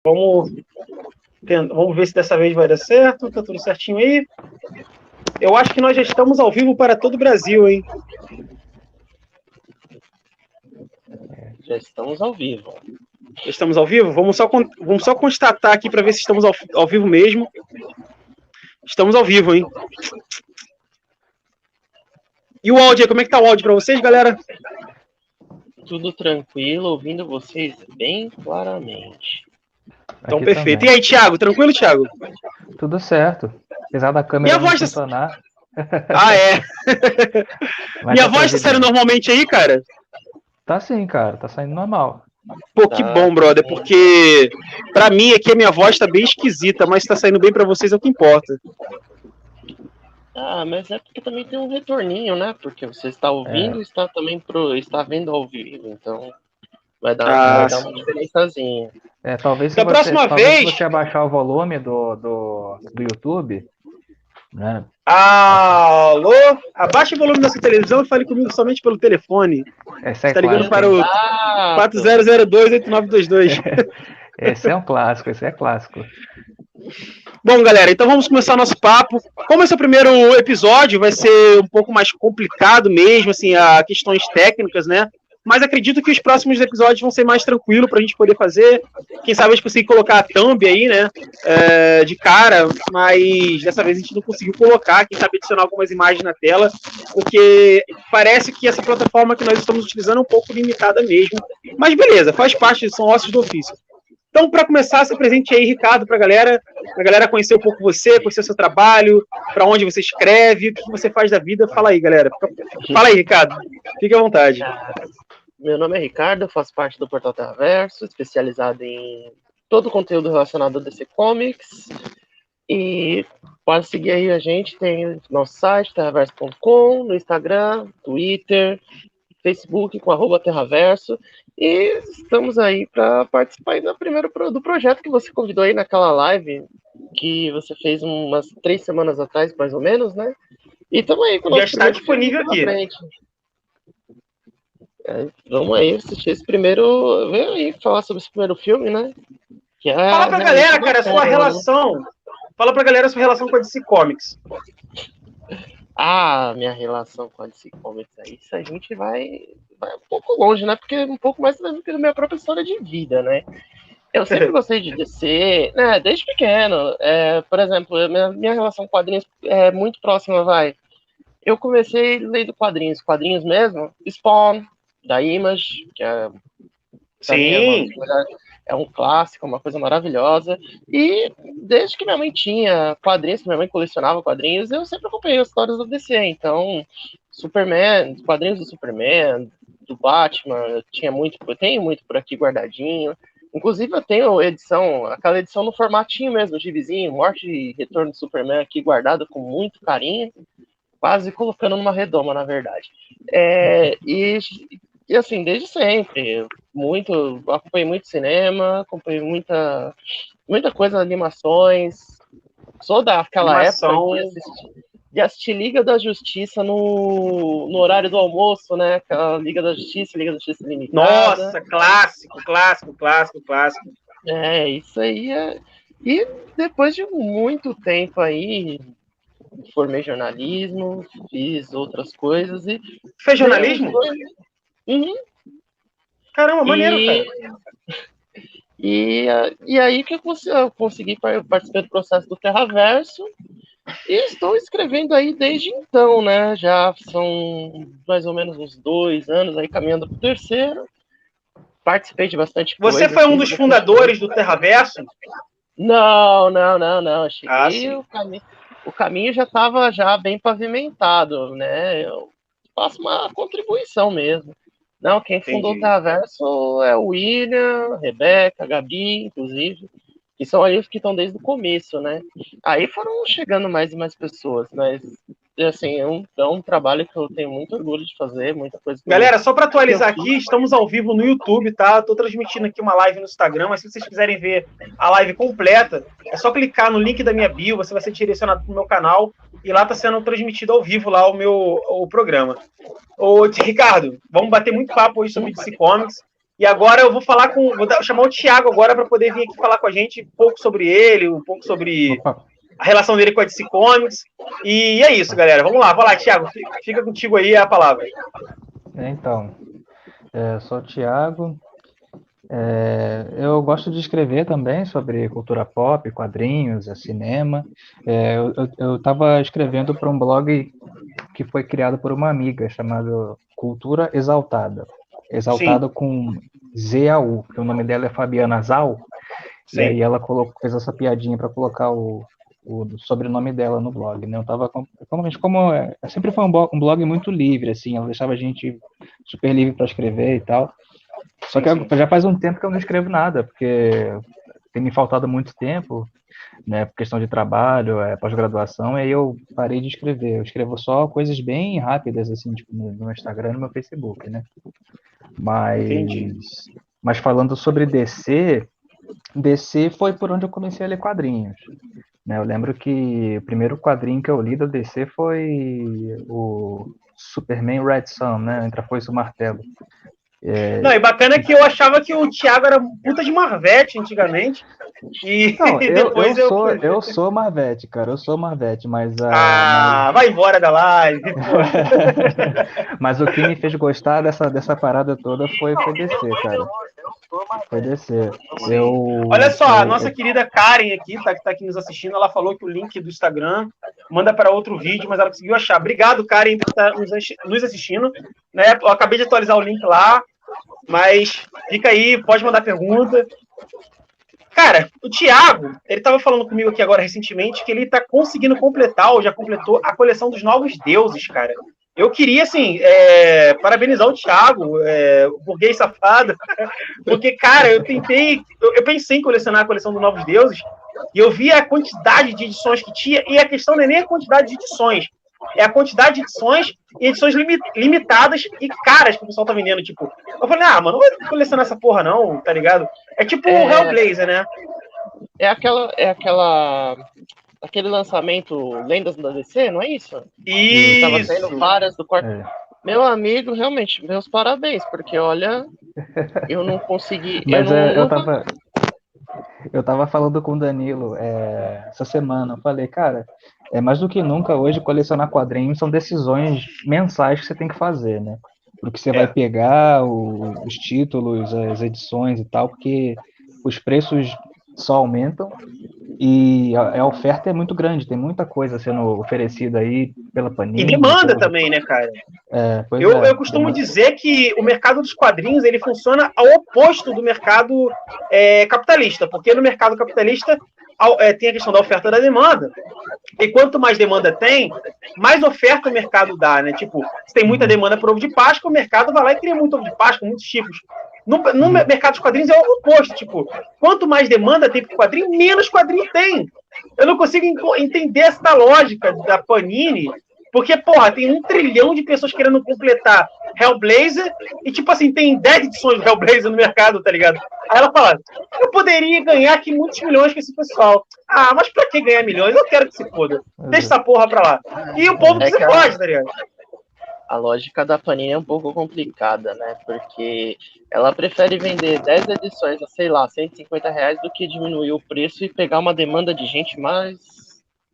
Vamos ver se dessa vez vai dar certo. Tá tudo certinho aí. Eu acho que nós já estamos ao vivo para todo o Brasil, hein? Já estamos ao vivo. Estamos ao vivo? Vamos só constatar aqui para ver se estamos ao vivo mesmo. Estamos ao vivo, hein? E o áudio aí, como é que tá o áudio para vocês, galera? Tudo tranquilo, ouvindo vocês bem claramente. Então, Aqui perfeito. também. E aí, Thiago? Tranquilo, Thiago? Tudo certo. Apesar da câmera E a não voz funcionar. Ah, é? Mas Minha dá pra voz tá ouvir saindo bem. normalmente aí, cara? Tá sim, cara. Tá saindo normal. Pô, que bom, brother, porque pra mim aqui a minha voz tá bem esquisita, mas tá saindo bem pra vocês é o que importa. Ah, mas é porque também tem um retorninho, né? Porque você está ouvindo e está vendo ao vivo, então vai dar uma diferençazinha. Talvez se Da próxima vez... você abaixar o volume do YouTube, né? Alô? Abaixe o volume da sua televisão e fale comigo somente pelo telefone. Esse é Tá ligando clássico, para o 4002-8922. Esse é um clássico, esse é clássico. Bom, galera, então vamos começar nosso papo. Como esse é o primeiro episódio, vai ser um pouco mais complicado mesmo, assim, a questões técnicas, né? Mas acredito que os próximos episódios vão ser mais tranquilos pra gente poder fazer. Quem sabe a gente conseguir colocar a thumb aí, né? De cara, mas dessa vez a gente não conseguiu colocar. Quem sabe adicionar algumas imagens na tela, porque parece que essa plataforma que nós estamos utilizando é um pouco limitada mesmo. Mas beleza, faz parte, são ossos do ofício. Então, para começar, se apresente aí, Ricardo, para a galera conhecer um pouco você, conhecer o seu trabalho, para onde você escreve, o que você faz da vida. Fala aí, galera. Fala aí, Ricardo. Fique à vontade. Meu nome é Ricardo, eu faço parte do Portal Terraverso, especializado em todo o conteúdo relacionado a DC Comics. E pode seguir aí a gente, tem nosso site, terraverso.com, no Instagram, Twitter, Facebook com @terraverso. E estamos aí para participar aí do projeto que você convidou aí naquela live que você fez umas 3 semanas atrás, mais ou menos, né? E estamos aí com o nosso já está disponível aqui. Vamos aí assistir esse primeiro. Vem aí falar sobre esse primeiro filme, né? Que fala pra galera, cara, sua relação. Fala pra galera a sua relação com a DC Comics. Minha relação com a DC Comics aí, isso a gente vai um pouco longe, né? Porque é um pouco mais do que a minha própria história de vida, né? Eu sempre gostei de DC, né? Desde pequeno. Por exemplo, minha relação com quadrinhos é muito próxima, vai. Eu comecei lendo quadrinhos mesmo, Spawn, da Image, que Sim. É um clássico, uma coisa maravilhosa. E desde que minha mãe tinha quadrinhos, que minha mãe colecionava quadrinhos, eu sempre acompanhei as histórias do DC. Então, Superman, quadrinhos do Superman, do Batman, eu tenho muito por aqui guardadinho. Inclusive, eu tenho aquela edição no formatinho mesmo, gibizinho, Morte e Retorno do Superman aqui guardado com muito carinho, quase colocando numa redoma, na verdade. E assim, desde sempre, acompanhei muito cinema, acompanhei muita coisa, animações. Sou daquela época de assistir Liga da Justiça no horário do almoço, né? Aquela Liga da Justiça Limitada. Nossa, clássico. Isso aí E depois de muito tempo aí, formei jornalismo, fiz outras coisas e... Fez jornalismo? Uhum. Caramba, maneiro, cara. E aí que eu consegui participar do processo do Terraverso e estou escrevendo aí desde então, né? Já são mais ou menos uns 2 anos aí, caminhando para o terceiro. Participei de bastante coisa. Você foi um dos fundadores do Terraverso? Não. Eu cheguei, o caminho já estava bem pavimentado, né? Eu faço uma contribuição mesmo. Não, quem fundou o Terraverso é o William, a Rebeca, a Gabi, inclusive, que são ali que estão desde o começo, né? Aí foram chegando mais e mais pessoas, mas, assim, é um trabalho que eu tenho muito orgulho de fazer, muita coisa. Galera, só para atualizar aqui, estamos ao vivo no YouTube, tá? Estou transmitindo aqui uma live no Instagram, mas se vocês quiserem ver a live completa, é só clicar no link da minha bio, você vai ser direcionado para o meu canal, e lá está sendo transmitido ao vivo lá o programa. Ô, Ricardo, vamos bater muito papo hoje sobre DC Comics. E agora eu vou chamar o Thiago agora para poder vir aqui falar com a gente um pouco sobre ele, um pouco sobre a relação dele com a DC Comics. E é isso, galera. Vamos lá, vai lá, Thiago. Fica contigo aí a palavra. Então, sou o Thiago. Eu gosto de escrever também sobre cultura pop, quadrinhos, cinema. Eu estava escrevendo para um blog que foi criado por uma amiga, chamado Cultura Exaltada. Exaltada Sim. Com Z-A-U, porque o nome dela é Fabiana Zal. Sim. E aí ela fez essa piadinha para colocar o sobrenome dela no blog, né? Eu tava sempre foi um blog muito livre, assim, ela deixava a gente super livre para escrever e tal. Só que já faz um tempo que eu não escrevo nada, porque tem me faltado muito tempo, né, por questão de trabalho, pós-graduação, e aí eu parei de escrever. Eu escrevo só coisas bem rápidas, assim, tipo, no Instagram e no meu Facebook, né? Mas falando sobre DC foi por onde eu comecei a ler quadrinhos. Né? Eu lembro que o primeiro quadrinho que eu li da DC foi o Superman Red Sun, né? Entre a Foice e o Martelo. Não, e bacana que eu achava que o Thiago era puta de Marvete antigamente. E não, depois eu sou Marvete, cara. Eu sou Marvete, mas. Vai embora da live. Mas o que me fez gostar dessa parada toda foi DC, cara. Foi DC. Olha só, a nossa querida Karen aqui, que tá aqui nos assistindo, ela falou que o link do Instagram manda para outro vídeo, mas ela conseguiu achar. Obrigado, Karen, por estar nos assistindo. Né? Eu acabei de atualizar o link lá, mas fica aí, pode mandar pergunta. Cara, o Thiago, ele tava falando comigo aqui agora recentemente que ele tá conseguindo completar, ou já completou, a coleção dos Novos Deuses, cara. Eu queria, assim, parabenizar o Thiago, o burguês safado, porque, cara, eu pensei em colecionar a coleção dos Novos Deuses, e eu vi a quantidade de edições que tinha, e a questão não é nem a quantidade de edições, é a quantidade de edições e edições limitadas e caras que o pessoal tá vendendo, tipo. Eu falei, mano, não vai colecionar essa porra não, tá ligado? É tipo o Hellblazer, né? Aquele lançamento Lendas da DC, não é isso? Isso! Tava saindo várias do quarto. Meu amigo, realmente, meus parabéns, porque olha, eu não consegui. Mas eu tava falando com o Danilo essa semana, eu falei, cara, mais do que nunca hoje colecionar quadrinhos são decisões mensais que você tem que fazer, né? Porque você vai pegar os títulos, as edições e tal, porque os preços só aumentam e a oferta é muito grande, tem muita coisa sendo oferecida aí pela Panini. E demanda também, né, cara? Eu costumo dizer que o mercado dos quadrinhos ele funciona ao oposto do mercado capitalista, porque no mercado capitalista tem a questão da oferta e da demanda, e quanto mais demanda tem, mais oferta o mercado dá, né? Tipo, se tem muita demanda por ovo de Páscoa, o mercado vai lá e cria muito ovo de Páscoa, muitos tipos. No mercado de quadrinhos é o oposto, tipo, quanto mais demanda tem por quadrinho, menos quadrinho tem. Eu não consigo entender essa lógica da Panini, porque, porra, tem 1 trilhão de pessoas querendo completar Hellblazer e, tipo assim, tem 10 edições de Hellblazer no mercado, tá ligado? Aí ela fala, eu poderia ganhar aqui muitos milhões com esse pessoal. Mas pra que ganhar milhões? Eu quero que se foda. Deixa essa porra pra lá. E o povo que se pode, tá ligado? A lógica da Panini é um pouco complicada, né? Porque ela prefere vender 10 edições a, sei lá, R$150 do que diminuir o preço e pegar uma demanda de gente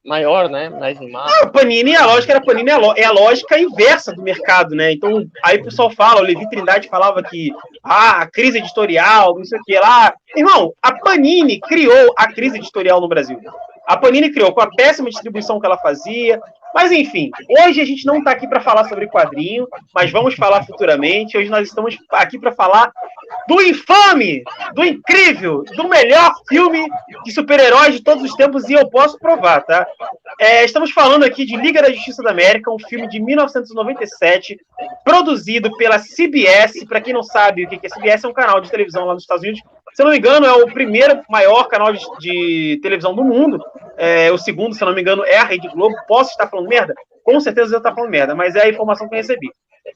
maior, né? Mais em massa. A lógica da Panini é a lógica inversa do mercado, né? Então, aí o pessoal fala, o Levi Trindade falava que a crise editorial, não sei o que lá. Irmão, a Panini criou a crise editorial no Brasil. A Panini criou com a péssima distribuição que ela fazia. Mas, enfim, hoje a gente não está aqui para falar sobre quadrinho, mas vamos falar futuramente. Hoje nós estamos aqui para falar do infame, do incrível, do melhor filme de super-heróis de todos os tempos, e eu posso provar, tá? Estamos falando aqui de Liga da Justiça da América, um filme de 1997, produzido pela CBS. Para quem não sabe o que é CBS, é um canal de televisão lá nos Estados Unidos. Se eu não me engano, é o primeiro maior canal de televisão do mundo. O segundo, se eu não me engano, é a Rede Globo. Posso estar falando merda? Com certeza eu estou falando merda, mas é a informação que eu recebi.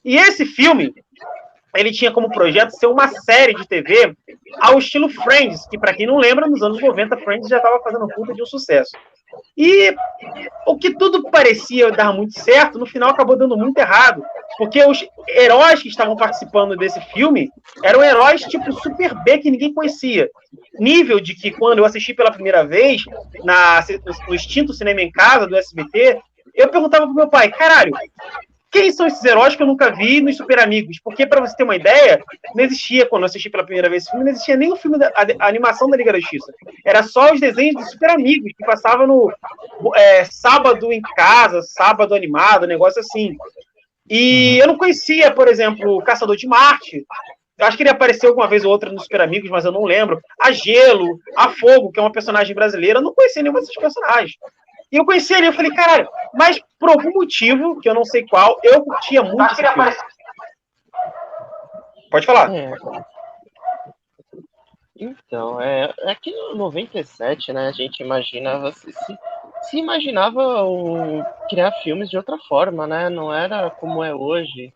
E esse filme, ele tinha como projeto ser uma série de TV ao estilo Friends, que, para quem não lembra, nos anos 90, Friends já estava fazendo puta de um sucesso. E o que tudo parecia dar muito certo, no final acabou dando muito errado, Porque os heróis que estavam participando desse filme eram heróis tipo Super B que ninguém conhecia. Nível de que quando eu assisti pela primeira vez no extinto Cinema em Casa do SBT, eu perguntava pro meu pai, caralho, quem são esses heróis que eu nunca vi nos Super Amigos? Porque, para você ter uma ideia, não existia, quando eu assisti pela primeira vez esse filme, não existia nem o filme, a animação da Liga da Justiça. Era só os desenhos dos Super Amigos, que passavam no sábado em casa, sábado animado, negócio assim. E eu não conhecia, por exemplo, o Caçador de Marte. Eu acho que ele apareceu alguma vez ou outra nos Super Amigos, mas eu não lembro. A Gelo, a Fogo, que é uma personagem brasileira, eu não conhecia nenhum desses personagens. E eu conheci ele, eu falei, caralho, mas por algum motivo, que eu não sei qual, eu curtia muito esse filme. Pode falar. Então, que no 97, né, a gente imaginava, se imaginava criar filmes de outra forma, né, não era como é hoje.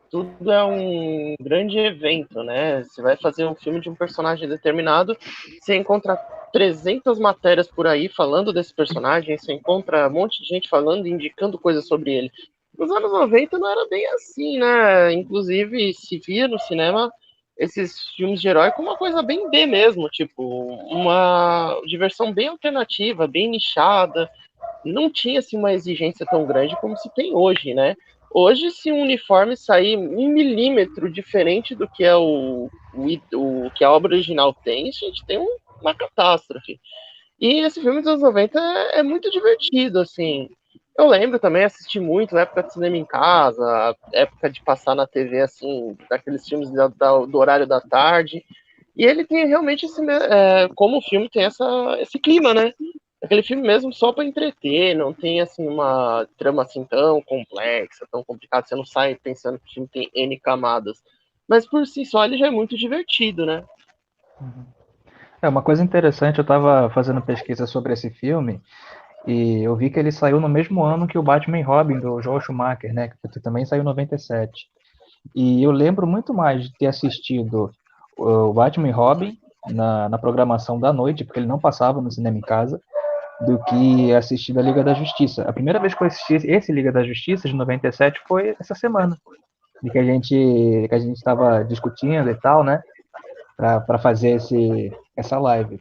Tudo é um grande evento, né? Você vai fazer um filme de um personagem determinado, você encontra 300 matérias por aí falando desse personagem, você encontra um monte de gente falando e indicando coisas sobre ele. Nos anos 90 não era bem assim, né? Inclusive, se via no cinema esses filmes de herói como uma coisa bem B mesmo, tipo, uma diversão bem alternativa, bem nichada. Não tinha assim, uma exigência tão grande como se tem hoje, né? Hoje, se um uniforme sair 1 milímetro diferente do que é o que a obra original tem, a gente tem uma catástrofe. E esse filme dos anos 90 é muito divertido, assim. Eu lembro também, assisti muito, época de cinema em casa, época de passar na TV, assim, daqueles filmes do horário da tarde. E ele tem realmente como o filme tem esse clima, né? Aquele filme mesmo só para entreter, não tem assim uma trama assim tão complexa, tão complicada, você não sai pensando que o filme tem N camadas. Mas por si só ele já é muito divertido, né? Uma coisa interessante, eu estava fazendo pesquisa sobre esse filme e eu vi que ele saiu no mesmo ano que o Batman e Robin, do Joel Schumacher, né? Que também saiu em 97. E eu lembro muito mais de ter assistido o Batman e Robin na programação da noite, porque ele não passava no cinema em casa, do que assistir a Liga da Justiça. A primeira vez que eu assisti esse Liga da Justiça, de 97, foi essa semana, de que a gente estava discutindo e tal, né, para fazer essa live.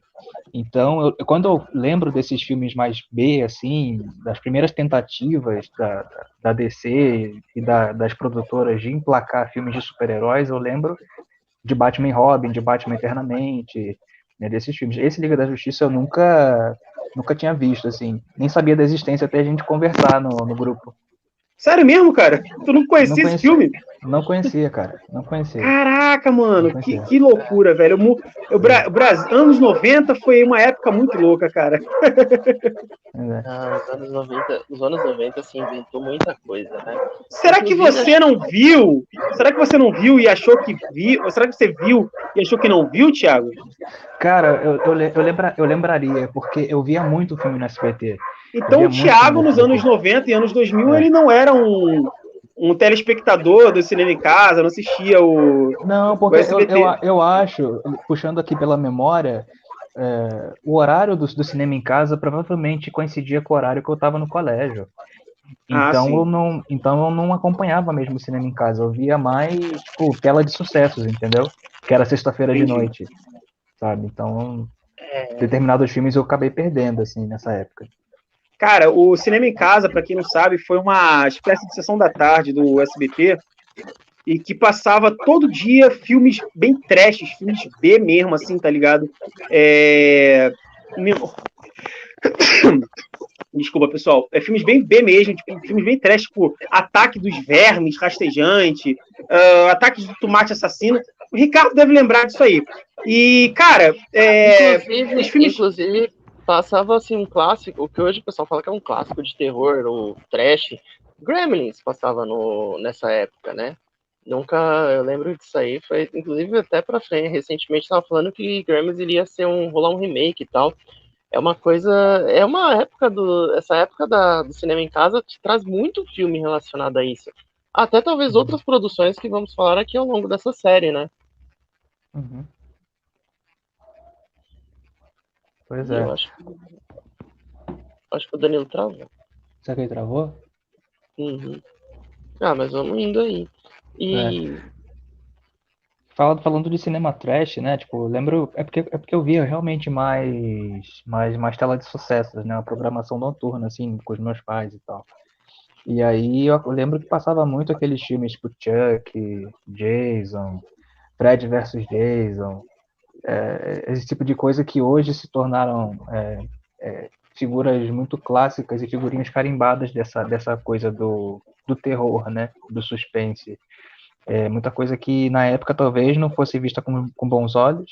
Então, quando eu lembro desses filmes mais B, assim, das primeiras tentativas da DC e das produtoras de emplacar filmes de super-heróis, eu lembro de Batman e Robin, de Batman Eternamente, né, desses filmes. Esse Liga da Justiça eu nunca tinha visto, assim, nem sabia da existência até a gente conversar no grupo. Sério mesmo, cara? Tu não conhecia esse filme? Não conhecia, cara. Não conhecia. Caraca, mano, que loucura, velho. Anos 90 foi uma época muito louca, cara. Os anos 90 assim, inventou muita coisa, né? Será que você não viu? Será que você não viu e achou que viu? Ou será que você viu e achou que não viu, Thiago? Cara, eu lembraria, porque eu via muito filme no SBT. Então o Thiago, nos anos 90 e anos 2000, ele não era um telespectador do cinema em casa, não assistia Não, porque eu acho, puxando aqui pela memória, o horário do cinema em casa provavelmente coincidia com o horário que eu estava no colégio. Então eu não acompanhava mesmo o cinema em casa, eu via mais, tipo, tela de sucessos, entendeu? Que era sexta-feira de noite, sabe? Então, determinados filmes eu acabei perdendo, assim, nessa época. Cara, o Cinema em Casa, para quem não sabe, foi uma espécie de sessão da tarde do SBT e que passava todo dia filmes bem trashes, filmes B mesmo, assim, tá ligado? Desculpa, pessoal. Filmes bem B mesmo, tipo, filmes bem trash, tipo Ataque dos Vermes, Rastejante, Ataque do Tomate Assassino. O Ricardo deve lembrar disso aí. E, cara, inclusive passava assim um clássico, o que hoje o pessoal fala que é um clássico de terror ou trash. Gremlins passava nessa época, né? Eu lembro disso aí, foi inclusive até pra frente, recentemente estava falando que Gremlins iria rolar um remake e tal. É uma coisa, essa época do cinema em casa te traz muito filme relacionado a isso. Até talvez outras produções que vamos falar aqui ao longo dessa série, né? Uhum. Pois é. Eu acho que o Danilo travou. Será que ele travou? Uhum. Ah, mas vamos indo aí. E... Falando de cinema trash, né? Tipo, lembro. É porque eu via realmente mais tela de sucessos, né? Uma programação noturna, assim, com os meus pais e tal. E aí eu lembro que passava muito aqueles filmes tipo Chuck, Jason, Fred versus Jason, esse tipo de coisa que hoje se tornaram figuras muito clássicas e figurinhas carimbadas dessa coisa do terror, né? Do suspense. Muita coisa que na época talvez não fosse vista com bons olhos,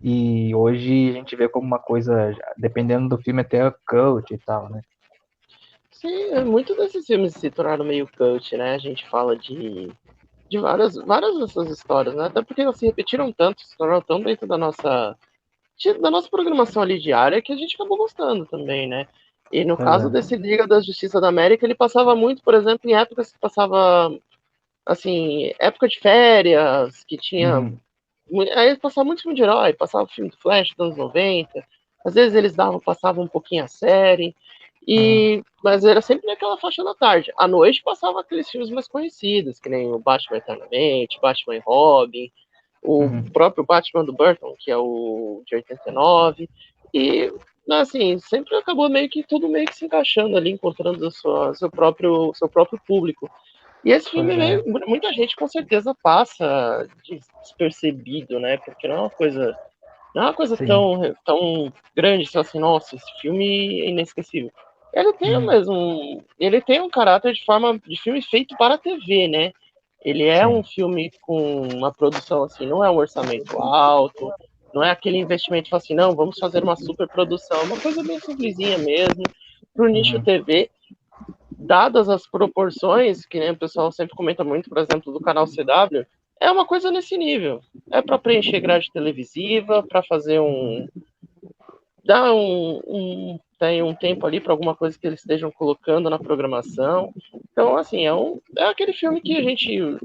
e hoje a gente vê como uma coisa, dependendo do filme, até cult e tal, né? Sim, muitos desses filmes se tornaram meio cult, né? A gente fala de várias dessas histórias, né? Até porque elas se repetiram tanto, se tornaram tão dentro da nossa programação ali diária que a gente acabou gostando também, né? E no caso Exato. desse Liga da Justiça da América, ele passava muito, por exemplo, em épocas que passava, assim, época de férias, que tinha. Uhum, Aí passava muito filme de herói, passava o filme do Flash dos anos 90, às vezes eles passavam um pouquinho a série, uhum, mas era sempre naquela faixa da tarde. À noite passava aqueles filmes mais conhecidos, que nem o Batman Eternamente, Batman e Robin, o uhum. próprio Batman do Burton, que é o de 89, e assim, sempre acabou tudo meio que se encaixando ali, encontrando seu próprio público. E esse filme, Pois é. muita gente com certeza passa despercebido, né? Porque não é uma coisa Sim. tão grande, só assim, nossa, esse filme é inesquecível. Uhum, Ele tem um caráter de forma de filme feito para a TV, né? Ele é um sim. filme com uma produção assim, não é um orçamento alto, não é aquele investimento assim, não, vamos fazer uma super produção, é uma coisa bem simplesinha mesmo, pro nicho Uhum, TV, dadas as proporções, que nem o pessoal sempre comenta muito, por exemplo, do canal CW, é uma coisa nesse nível. É para preencher grade televisiva, para fazer dar tem um tempo ali para alguma coisa que eles estejam colocando na programação. Então, assim, é aquele filme que a gente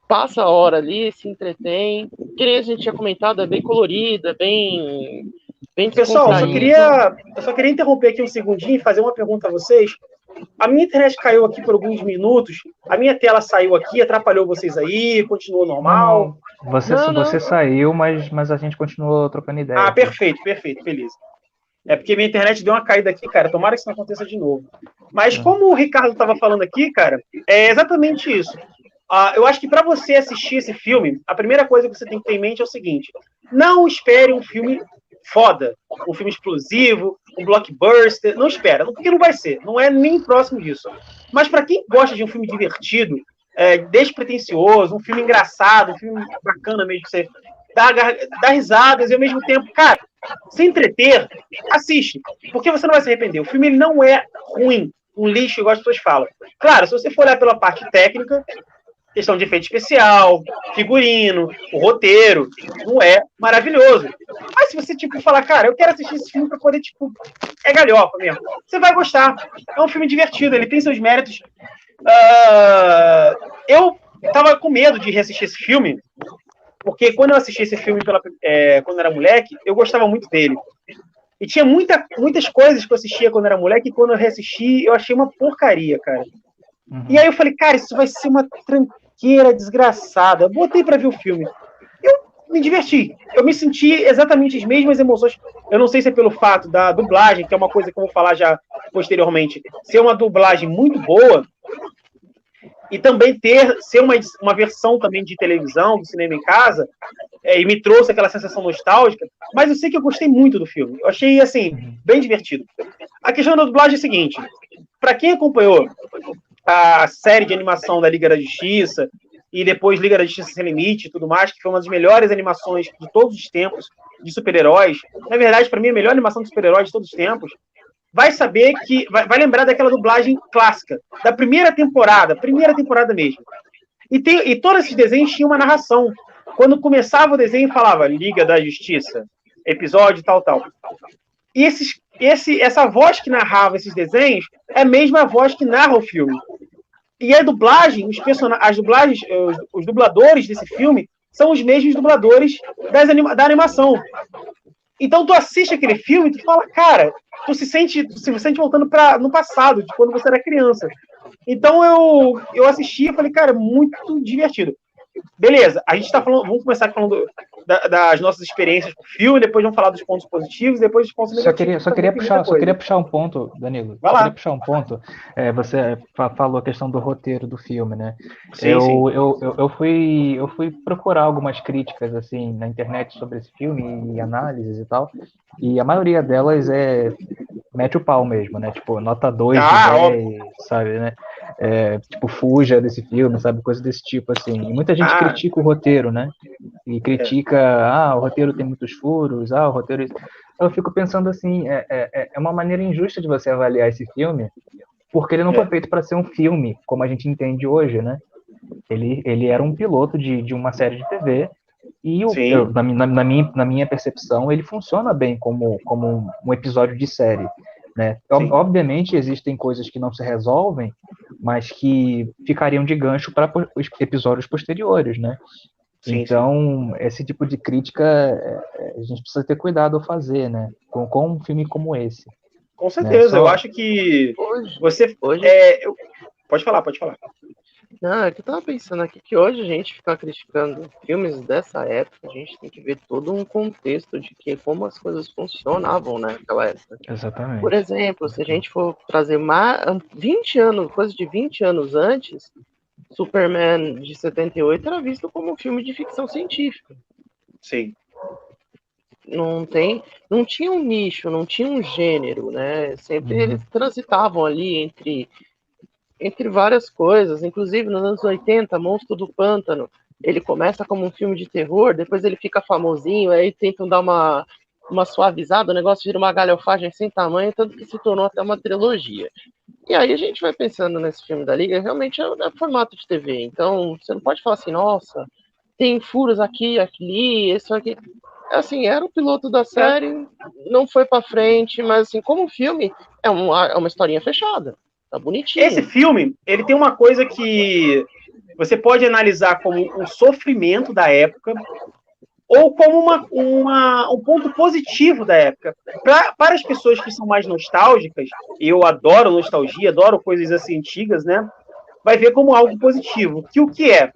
passa a hora ali, se entretém. Que nem a gente tinha comentado, é bem colorido, é bem Pessoal, descontraído. eu só queria interromper aqui um segundinho e fazer uma pergunta a vocês. A minha internet caiu aqui por alguns minutos. A minha tela saiu aqui, atrapalhou vocês aí, continuou Não, normal. não. Você, Não, você não. saiu, mas a gente continuou trocando ideia Ah, aqui. perfeito, perfeito, beleza. É porque minha internet deu uma caída aqui, cara. Tomara que isso não aconteça de novo. Mas Uhum. como o Ricardo estava falando aqui, cara, é exatamente isso. Eu acho que para você assistir esse filme, a primeira coisa que você tem que ter em mente é o seguinte: não espere um filme foda, um filme explosivo, um blockbuster. Não espera, porque não vai ser. Não é nem próximo disso. Mas para quem gosta de um filme divertido, despretensioso, um filme engraçado, um filme bacana mesmo, que você dá risadas e ao mesmo tempo, cara, se entreter, assiste. Porque você não vai se arrepender. O filme ele não é ruim, um lixo, igual as pessoas falam. Claro, se você for olhar pela parte técnica, questão de efeito especial, figurino, o roteiro, não é maravilhoso. Mas se você, tipo, falar, cara, eu quero assistir esse filme pra poder, tipo, é galhofa mesmo. Você vai gostar. É um filme divertido, ele tem seus méritos. Eu tava com medo de reassistir esse filme, porque quando eu assisti esse filme quando eu era moleque, eu gostava muito dele. E tinha muitas coisas que eu assistia quando eu era moleque, e quando eu reassisti, eu achei uma porcaria, cara. E Uhum. aí eu falei, cara, isso vai ser uma tranqueira desgraçada. Eu botei pra ver o filme. Eu me diverti. Eu me senti exatamente as mesmas emoções. Eu não sei se é pelo fato da dublagem, que é uma coisa que eu vou falar já posteriormente, ser uma dublagem muito boa, e também ser uma versão também de televisão, do cinema em casa, e me trouxe aquela sensação nostálgica, mas eu sei que eu gostei muito do filme. Eu achei, assim, Uhum. bem divertido. A questão da dublagem é a seguinte, para quem acompanhou a série de animação da Liga da Justiça, e depois Liga da Justiça Sem Limite e tudo mais, que foi uma das melhores animações de todos os tempos de super-heróis, na verdade, para mim, a melhor animação de super-heróis de todos os tempos, vai saber que vai lembrar daquela dublagem clássica, da primeira temporada mesmo. E todos esses desenhos tinham uma narração. Quando começava o desenho, falava Liga da Justiça, episódio tal, tal. E essa voz que narrava esses desenhos é a mesma voz que narra o filme. E a dublagem, os dubladores desse filme são os mesmos dubladores da animação. Então tu assiste aquele filme e tu fala, cara, tu se sente voltando no passado, de quando você era criança. Então eu assisti e falei, cara, muito divertido. Beleza, a gente tá falando, vamos começar falando das nossas experiências com o filme, depois vamos falar dos pontos positivos, depois dos pontos negativos. Só queria puxar um ponto, Danilo. Vai Só lá. queria puxar um ponto. Você falou a questão do roteiro do filme, né? Sim. Eu fui procurar algumas críticas assim na internet sobre esse filme e análises e tal, e a maioria delas mete o pau mesmo, né? Tipo, nota 2 de 10, sabe, né? Tipo, fuja desse filme, sabe? Coisa desse tipo, assim. E muita gente critica o roteiro, né? E critica, o roteiro tem muitos furos, o roteiro... Eu fico pensando assim, é uma maneira injusta de você avaliar esse filme, porque ele não foi feito para ser um filme, como a gente entende hoje, né? Ele era um piloto de uma série de TV, e na minha percepção, ele funciona bem como um episódio de série. Né? Obviamente, existem coisas que não se resolvem, mas que ficariam de gancho para os episódios posteriores, né? Então, esse tipo de crítica a gente precisa ter cuidado ao fazer, né? Com um filme como esse. Com certeza, eu acho que Pode falar. Não, é que eu tava pensando aqui que hoje a gente fica criticando filmes dessa época, a gente tem que ver todo um contexto de como as coisas funcionavam naquela época. Exatamente. Por exemplo, se a gente for trazer 20 anos, coisa de 20 anos antes, Superman de 78 era visto como um filme de ficção científica. Sim. Não tinha um nicho, não tinha um gênero, né? Sempre eles transitavam ali entre várias coisas, inclusive nos anos 80, Monstro do Pântano, ele começa como um filme de terror, depois ele fica famosinho, aí tentam dar uma suavizada, o negócio vira uma galhofagem sem tamanho, tanto que se tornou até uma trilogia. E aí a gente vai pensando nesse filme da Liga, realmente é formato de TV, então você não pode falar assim, nossa, tem furos aqui, ali, isso aqui. Assim, era o piloto da série, não foi pra frente, mas assim, como filme, é uma historinha fechada. Tá bonitinho. Esse filme, ele tem uma coisa que você pode analisar como um sofrimento da época ou como um ponto positivo da época. Para as pessoas que são mais nostálgicas, eu adoro nostalgia, adoro coisas assim antigas, né? Vai ver como algo positivo. O que é?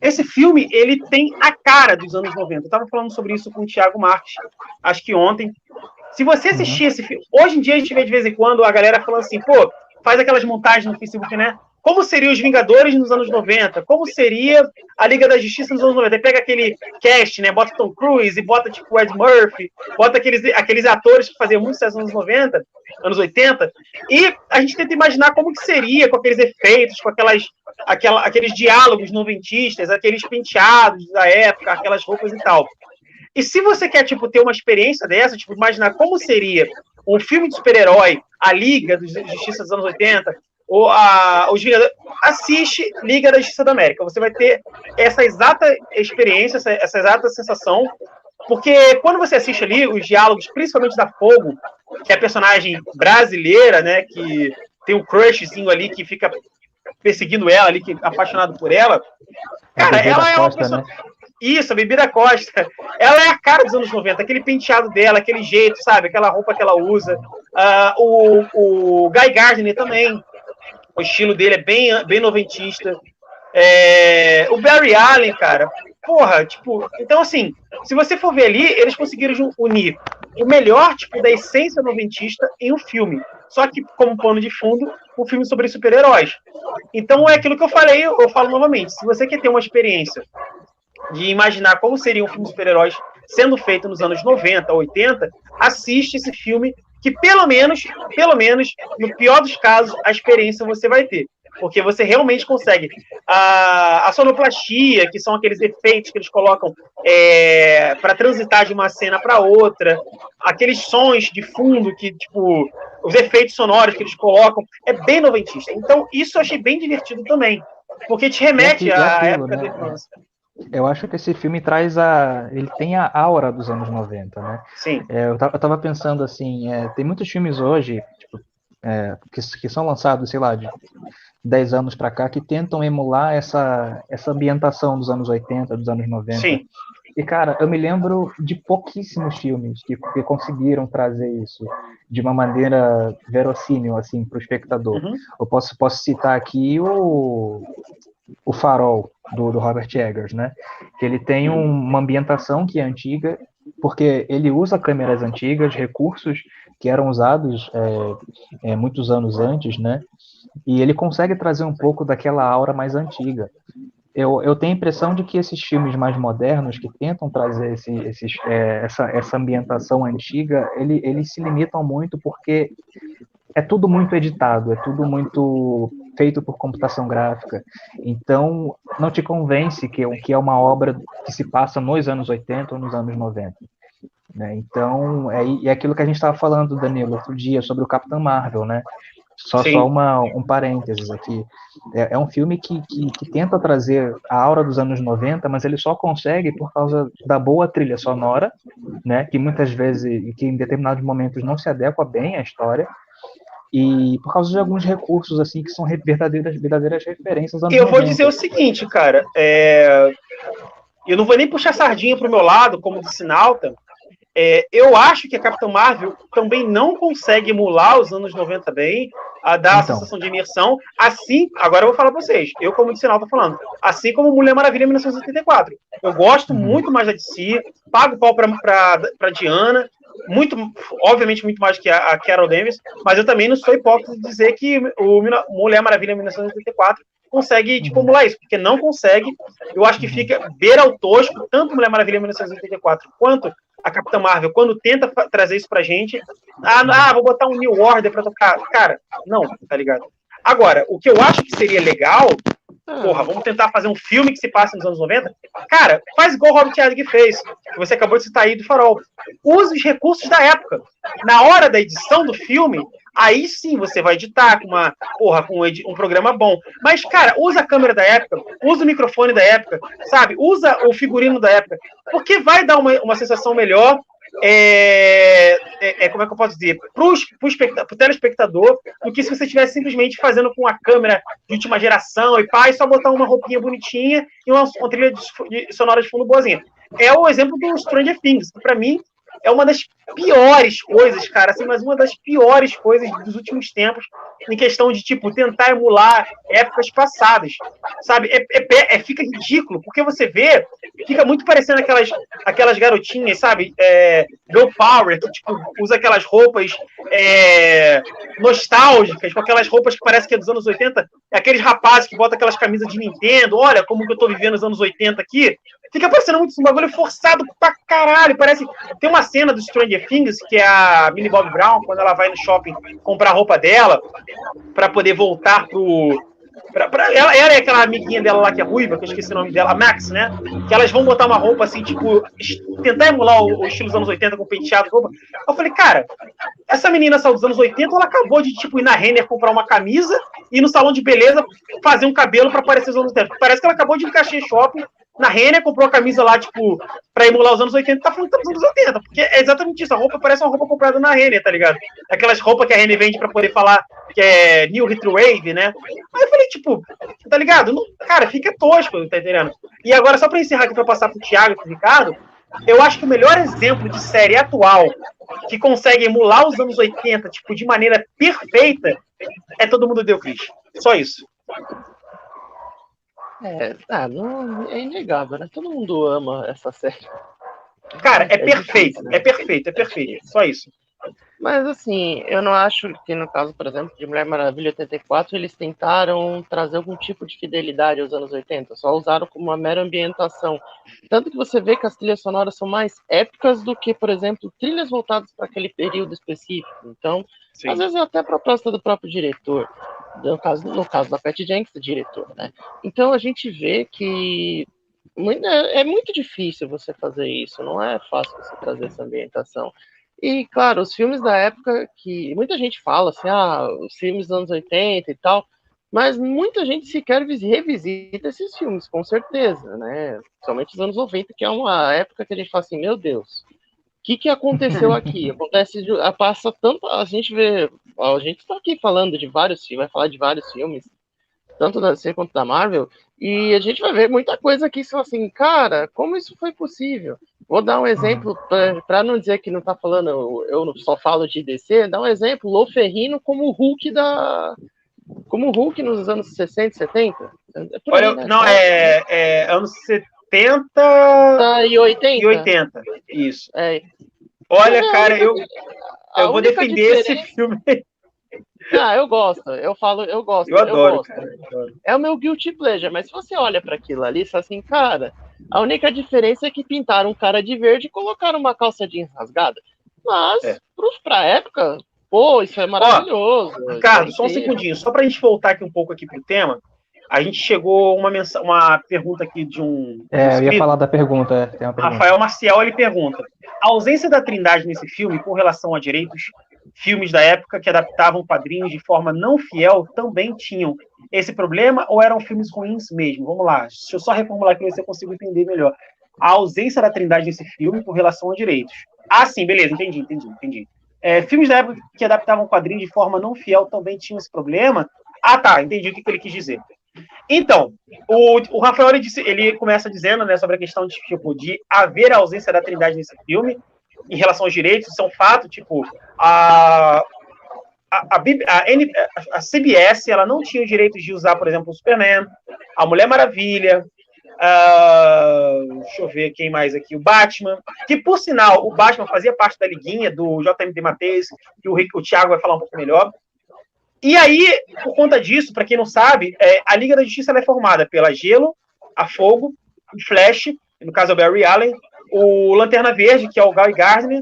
Esse filme, ele tem a cara dos anos 90. Eu estava falando sobre isso com o Thiago Marques, acho que ontem. Se você assistir esse filme... Hoje em dia a gente vê de vez em quando a galera falando assim, pô, faz aquelas montagens no Facebook, né? Como seriam os Vingadores nos anos 90? Como seria a Liga da Justiça nos anos 90? Aí pega aquele cast, né? Bota Tom Cruise e bota tipo Ed Murphy, bota aqueles atores que faziam muito sucesso nos anos 90, anos 80, e a gente tenta imaginar como que seria com aqueles efeitos, com aqueles diálogos noventistas, aqueles penteados da época, aquelas roupas e tal. E se você quer, tipo, ter uma experiência dessa, tipo, imaginar como seria um filme de super-herói, a Liga da Justiça dos anos 80, ou os Vingadores, assiste Liga da Justiça da América. Você vai ter essa exata experiência, essa exata sensação, porque quando você assiste ali os diálogos, principalmente da Fogo, que é a personagem brasileira, né, que tem um crushzinho ali que fica perseguindo ela ali, que é apaixonado por ela, cara, ela é uma pessoa... Né? Isso, a Bibi da Costa. Ela é a cara dos anos 90, aquele penteado dela, aquele jeito, sabe? Aquela roupa que ela usa. O Guy Gardner também. O estilo dele é bem noventista. O Barry Allen, cara. Porra, tipo... Então, assim, se você for ver ali, eles conseguiram unir o melhor, tipo, da essência noventista em um filme. Só que, como pano de fundo, um filme sobre super-heróis. Então, é aquilo que eu falei, eu falo novamente. Se você quer ter uma experiência de imaginar como seria um filme de super-heróis sendo feito nos anos 90, 80, assiste esse filme que pelo menos, no pior dos casos, a experiência você vai ter. Porque você realmente consegue. A sonoplastia, que são aqueles efeitos que eles colocam para transitar de uma cena para outra, aqueles sons de fundo, que tipo, os efeitos sonoros que eles colocam, é bem noventista. Então, isso eu achei bem divertido também. Porque te remete à época da infância. Eu acho que esse filme ele tem a aura dos anos 90, né? Sim. Eu tava pensando assim, tem muitos filmes hoje, tipo, que são lançados, sei lá, de 10 anos para cá, que tentam emular essa ambientação dos anos 80, dos anos 90. Sim. E, cara, eu me lembro de pouquíssimos filmes que conseguiram trazer isso de uma maneira verossímil, assim, para o espectador. Uhum. Eu posso citar aqui o Farol, do Robert Eggers, né? Que ele tem uma ambientação que é antiga, porque ele usa câmeras antigas, recursos que eram usados muitos anos antes, né? E ele consegue trazer um pouco daquela aura mais antiga. Eu tenho a impressão de que esses filmes mais modernos que tentam trazer essa ambientação antiga, eles se limitam muito porque é tudo muito editado, é tudo muito feito por computação gráfica. Então, não te convence que é uma obra que se passa nos anos 80 ou nos anos 90. Né? Então, é aquilo que a gente estava falando, Danilo, outro dia, sobre o Capitão Marvel, né? Só um parênteses aqui. É um filme que tenta trazer a aura dos anos 90, mas ele só consegue por causa da boa trilha sonora, né? Que muitas vezes, que em determinados momentos não se adequa bem à história, e por causa de alguns recursos assim que são verdadeiras referências aos anos 90. Eu vou dizer o seguinte, cara, eu não vou nem puxar sardinha pro meu lado, como disse Nauta. Eu acho que a Capitã Marvel também não consegue emular os anos 90 bem, a dar a sensação de imersão, assim, agora eu vou falar pra vocês, eu como disse Nauta falando, assim como Mulher Maravilha em 1984. Eu gosto muito mais da DC, pago pau pra Diana, obviamente muito mais que a Carol Danvers, mas eu também não sou hipócrita de dizer que o Mulher Maravilha em 1984 consegue emular isso, porque não consegue. Eu acho que fica beira ao tosco, tanto Mulher Maravilha em 1984 quanto a Capitã Marvel, quando tenta trazer isso pra gente. Vou botar um New Order pra tocar. Cara, não, tá ligado? Agora, o que eu acho que seria legal, vamos tentar fazer um filme que se passe nos anos 90. Cara, faz igual o Robert Eggers fez, que você acabou de citar aí do Farol. Use os recursos da época. Na hora da edição do filme, aí sim você vai editar com um programa bom. Mas, cara, usa a câmera da época, usa o microfone da época, sabe? Usa o figurino da época, porque vai dar uma sensação melhor. Como é que eu posso dizer? Pro telespectador, do que se você estivesse simplesmente fazendo com a câmera de última geração e só botar uma roupinha bonitinha e uma trilha sonora de fundo boazinha. É o exemplo do Stranger Things, que pra mim é uma das piores coisas, cara, assim, mas uma das piores coisas dos últimos tempos, em questão de, tipo, tentar emular épocas passadas, sabe? Fica ridículo, porque você vê, fica muito parecendo aquelas garotinhas, sabe? Girl Power, que, tipo, usa aquelas roupas nostálgicas, com aquelas roupas que parece que é dos anos 80, aqueles rapazes que botam aquelas camisas de Nintendo, olha como que eu tô vivendo os anos 80 aqui. Fica parecendo muito um bagulho forçado pra caralho. Parece. Tem uma cena do Stranger Things que é a Millie Bobby Brown, quando ela vai no shopping comprar a roupa dela, pra poder voltar pro. Ela é aquela amiguinha dela lá que é ruiva, que eu esqueci o nome dela, a Max, né? Que elas vão botar uma roupa assim, tipo, tentar emular o estilo dos anos 80 com penteado, roupa. Eu falei, cara, essa menina saiu dos anos 80, ela acabou de, tipo, ir na Renner comprar uma camisa e no salão de beleza fazer um cabelo pra parecer os anos 80. Parece que ela acabou de ir no cachê shopping na Renner, comprou a camisa lá, tipo, pra emular os anos 80, tá falando que tá nos anos 80, porque é exatamente isso, a roupa parece uma roupa comprada na Renner, tá ligado? Aquelas roupas que a Renner vende pra poder falar que é New Retrowave, né? Aí eu falei, tipo, tá ligado? Não, cara, fica tosco, tá entendendo? E agora, só pra encerrar aqui, pra passar pro Thiago e pro Ricardo, eu acho que o melhor exemplo de série atual que consegue emular os anos 80, tipo, de maneira perfeita, é Todo Mundo Deu Chris. Só isso. Não, é inegável, né? Todo mundo ama essa série. Cara, é perfeito, difícil, né? É perfeito, só isso. Mas, assim, eu não acho que no caso, por exemplo, de Mulher Maravilha 84, eles tentaram trazer algum tipo de fidelidade aos anos 80, só usaram como uma mera ambientação. Tanto que você vê que as trilhas sonoras são mais épicas do que, por exemplo, trilhas voltadas para aquele período específico. Então, sim, às vezes é até proposta do próprio diretor. No caso da Patty Jenkins, diretor, né? Então a gente vê que é muito difícil você fazer isso, não é fácil você trazer essa ambientação. E, claro, os filmes da época que muita gente fala assim, os filmes dos anos 80 e tal, mas muita gente sequer revisita esses filmes, com certeza, né? Principalmente os anos 90, que é uma época que a gente fala assim, meu Deus, o que aconteceu aqui? Passa tanto, a gente vê, a gente está aqui falando de vários filmes, vai falar de vários filmes, tanto da DC quanto da Marvel, e a gente vai ver muita coisa aqui, só assim, cara, como isso foi possível? Vou dar um exemplo, para não dizer que não tá falando, eu só falo de DC, dá um exemplo, Lou Ferrigno como Hulk nos anos 60, 70. Olha, né? Não, anos 70 e 80. E 80, isso. Olha, cara, eu vou defender esse filme. Eu gosto, eu gosto. Eu adoro, cara. É o meu guilty pleasure, mas se você olha para aquilo ali, você assim, cara, a única diferença é que pintaram um cara de verde e colocaram uma calça jeans rasgada. Mas, pra época, pô, isso é maravilhoso. Ricardo, só um segundinho, só pra gente voltar aqui um pouco aqui pro tema, a gente chegou uma pergunta aqui de um... eu ia falar da pergunta. Tem uma pergunta. Rafael Maciel, ele pergunta, a ausência da Trindade nesse filme, com relação a direitos, filmes da época que adaptavam quadrinhos de forma não fiel também tinham esse problema ou eram filmes ruins mesmo? Vamos lá, deixa eu só reformular aqui para ver se eu consigo entender melhor. A ausência da Trindade nesse filme com relação a direitos. Ah, sim, beleza, entendi. Filmes da época que adaptavam quadrinhos de forma não fiel também tinham esse problema? Ah, tá, entendi o que ele quis dizer. Então, o Rafael ele começa dizendo, né, sobre a questão de haver a ausência da Trindade nesse filme em relação aos direitos, isso é um fato, a CBS ela não tinha o direito de usar, por exemplo, o Superman, a Mulher Maravilha, deixa eu ver quem mais aqui, o Batman, que por sinal, o Batman fazia parte da liguinha do JMD Matheus, que o Thiago vai falar um pouco melhor. E aí, por conta disso, para quem não sabe, a Liga da Justiça ela é formada pela Gelo, a Fogo, o Flash, no caso é o Barry Allen, o Lanterna Verde, que é o Guy Gardner,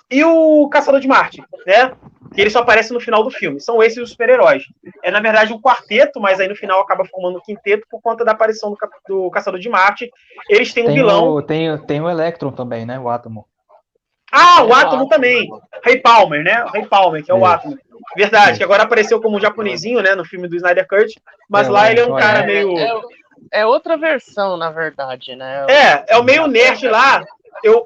e o Caçador de Marte, né? Que ele só aparece no final do filme. São esses os super-heróis. É, na verdade, um quarteto, mas aí no final acaba formando um quinteto por conta da aparição do Caçador de Marte. Eles têm um vilão. Tem o Electron também, né? O Átomo. Ah, o Átomo também. Ray Palmer, né? Ray Palmer, que é o Átomo. Verdade, que agora apareceu como um japonesinho, né? No filme do Snyder Cut. Mas lá ele é um cara meio... É outra versão, na verdade, né? É o meio nerd lá.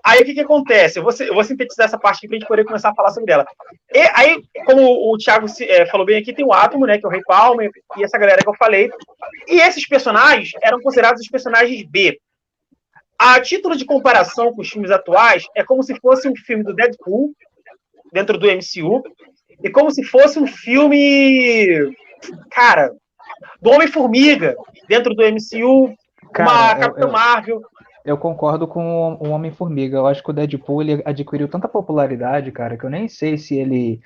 Aí o que acontece? Eu vou sintetizar essa parte aqui pra gente poder começar a falar sobre ela. E aí, como o Thiago falou bem aqui, tem o Átomo, né? Que é o Ray Palmer, e essa galera que eu falei. E esses personagens eram considerados os personagens B. A título de comparação com os filmes atuais, é como se fosse um filme do Deadpool, dentro do MCU, e como se fosse um filme, cara, do Homem-Formiga, dentro do MCU, uma Capitã Marvel. Eu concordo com o Homem-Formiga. Eu acho que o Deadpool ele adquiriu tanta popularidade, cara, que eu nem sei se ele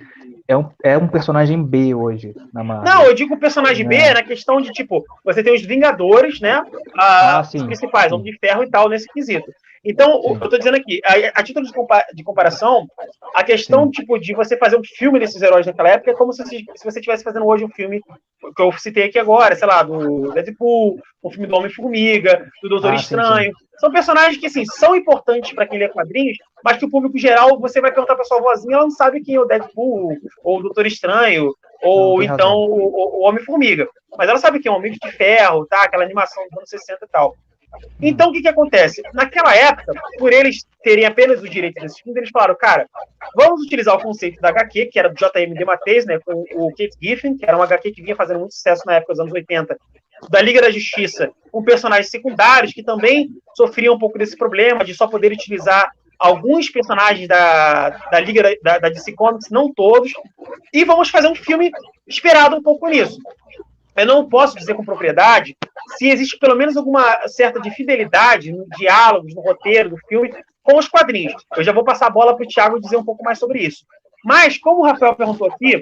é um personagem B hoje na Marvel. Não, eu digo personagem B na questão de, você tem os Vingadores, né? Os principais, Homem de Ferro e tal, nesse quesito. Então, eu tô dizendo aqui, a título de comparação, a questão, de você fazer um filme desses heróis naquela época é como se você estivesse fazendo hoje um filme que eu citei aqui agora, sei lá, do Deadpool, um filme do Homem-Formiga, do Doutor Estranho. Sim. São personagens que, são importantes para quem lê quadrinhos, mas que o público geral, você vai perguntar para sua vozinha, ela não sabe quem é o Deadpool, ou o Doutor Estranho, ou então o Homem-Formiga. Mas ela sabe quem é o Homem de Ferro, tá? Aquela animação dos anos 60 e tal. Então, o que acontece? Naquela época, por eles terem apenas os direitos desses filmes, eles falaram, cara, vamos utilizar o conceito da HQ, que era do JMD Matheus, né, com o Kate Giffen, que era uma HQ que vinha fazendo muito sucesso na época dos anos 80, da Liga da Justiça, com personagens secundários que também sofriam um pouco desse problema de só poder utilizar alguns personagens da Liga da DC Comics, não todos, e vamos fazer um filme inspirado um pouco nisso. Eu não posso dizer com propriedade se existe pelo menos alguma certa de fidelidade no diálogos, no roteiro do filme com os quadrinhos. Eu já vou passar a bola para o Thiago dizer um pouco mais sobre isso. Mas, como o Rafael perguntou aqui,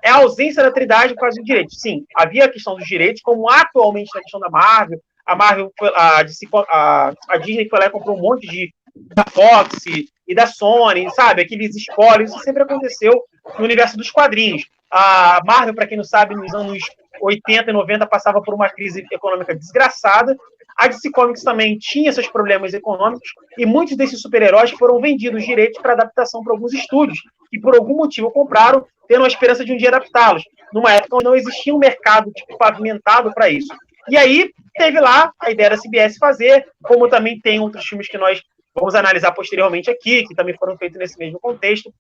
é a ausência da Trindade por causa dos direitos. Sim, havia a questão dos direitos, como atualmente na questão da Marvel. A Disney foi lá e comprou um monte da Fox e da Sony, sabe? Aqueles spoilers, isso sempre aconteceu no universo dos quadrinhos. A Marvel, para quem não sabe, nos anos 80 e 90 passava por uma crise econômica desgraçada. A DC Comics também tinha seus problemas econômicos e muitos desses super-heróis foram vendidos direitos para adaptação para alguns estúdios que por algum motivo compraram, tendo a esperança de um dia adaptá-los, numa época onde não existia um mercado pavimentado para isso. E aí teve lá a ideia da CBS fazer, como também tem outros filmes que nós vamos analisar posteriormente aqui, que também foram feitos nesse mesmo contexto.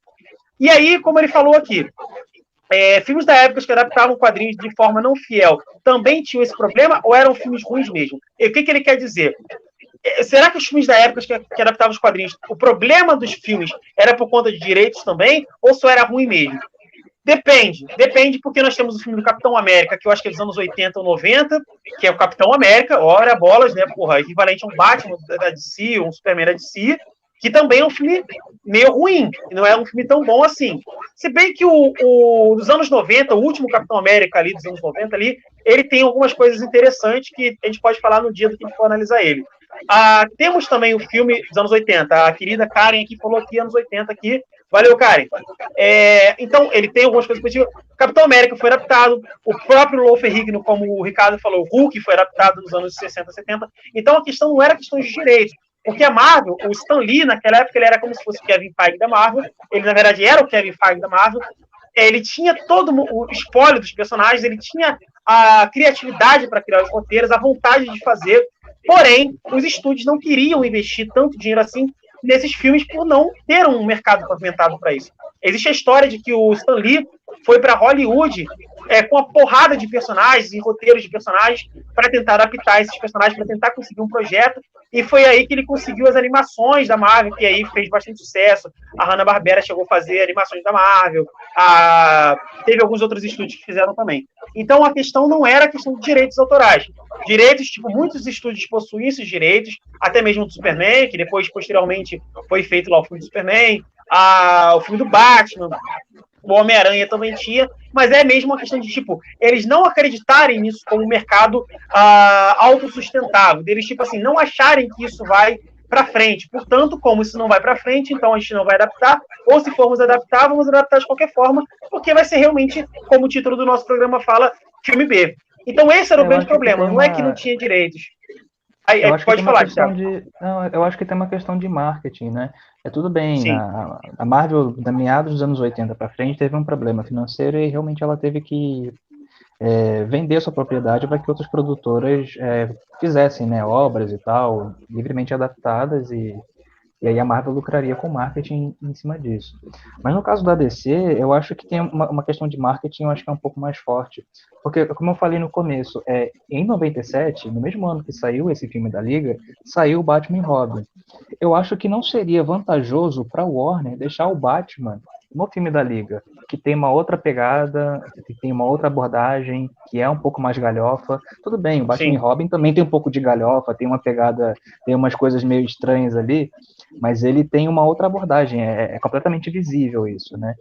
E aí, como ele falou aqui, filmes da época que adaptavam quadrinhos de forma não fiel também tinham esse problema ou eram filmes ruins mesmo? E o que ele quer dizer? Será que os filmes da época que adaptavam os quadrinhos, o problema dos filmes era por conta de direitos também ou só era ruim mesmo? Depende porque nós temos o filme do Capitão América, que eu acho que é dos anos 80 ou 90, que é o Capitão América, ora bolas, né, porra, equivalente a um Batman da DC, um Superman da DC, que também é um filme meio ruim, não é um filme tão bom assim. Se bem que dos anos 90, o último Capitão América ali, dos anos 90 ali, ele tem algumas coisas interessantes que a gente pode falar no dia do que a gente for analisar ele. Temos também o filme dos anos 80, a querida Karen aqui falou aqui, anos 80 aqui, valeu, Karen. Então, ele tem algumas coisas positivas. Capitão América foi adaptado, o próprio Lou Ferrigno, como o Ricardo falou, o Hulk foi adaptado nos anos 60, 70. Então, a questão não era questão de direitos, porque a Marvel, o Stan Lee, naquela época, ele era como se fosse o Kevin Feige da Marvel, ele, na verdade, era o Kevin Feige da Marvel, ele tinha todo o espólio dos personagens, ele tinha a criatividade para criar os roteiros, a vontade de fazer, porém, os estúdios não queriam investir tanto dinheiro assim nesses filmes por não ter um mercado pavimentado para isso. Existe a história de que o Stan Lee foi para Hollywood com uma porrada de personagens e roteiros de personagens para tentar adaptar esses personagens, para tentar conseguir um projeto, e foi aí que ele conseguiu as animações da Marvel, que aí fez bastante sucesso. A Hanna-Barbera chegou a fazer animações da Marvel, teve alguns outros estúdios que fizeram também. Então a questão não era a questão de direitos autorais. Direitos, tipo, muitos estúdios possuem esses direitos, até mesmo do Superman, que depois, posteriormente, foi feito lá o filme do Superman, o filme do Batman, o Homem-Aranha também tinha, mas é mesmo uma questão de, tipo, eles não acreditarem nisso como um mercado autossustentável, deles, tipo assim, não acharem que isso vai para frente. Portanto, como isso não vai para frente, então a gente não vai adaptar, ou se formos adaptar, vamos adaptar de qualquer forma, porque vai ser realmente, como o título do nosso programa fala, filme B. Então esse era o grande problema, não é que não tinha direitos. Pode falar, Thiago. Eu acho que tem uma questão de marketing, né? Tudo bem, a Marvel, da meados dos anos 80 para frente, teve um problema financeiro e realmente ela teve que vender sua propriedade para que outras produtoras fizessem, né, obras e tal, livremente adaptadas, e aí a Marvel lucraria com marketing em cima disso. Mas no caso da DC, eu acho que tem uma questão de marketing, eu acho que é um pouco mais forte. Porque, como eu falei no começo, em 97, no mesmo ano que saiu esse filme da Liga, saiu o Batman e Robin. Eu acho que não seria vantajoso para o Warner deixar o Batman no filme da Liga, que tem uma outra pegada, que tem uma outra abordagem, que é um pouco mais galhofa. Tudo bem, o Batman e Robin também tem um pouco de galhofa, tem uma pegada, tem umas coisas meio estranhas ali, mas ele tem uma outra abordagem, é completamente visível isso, né?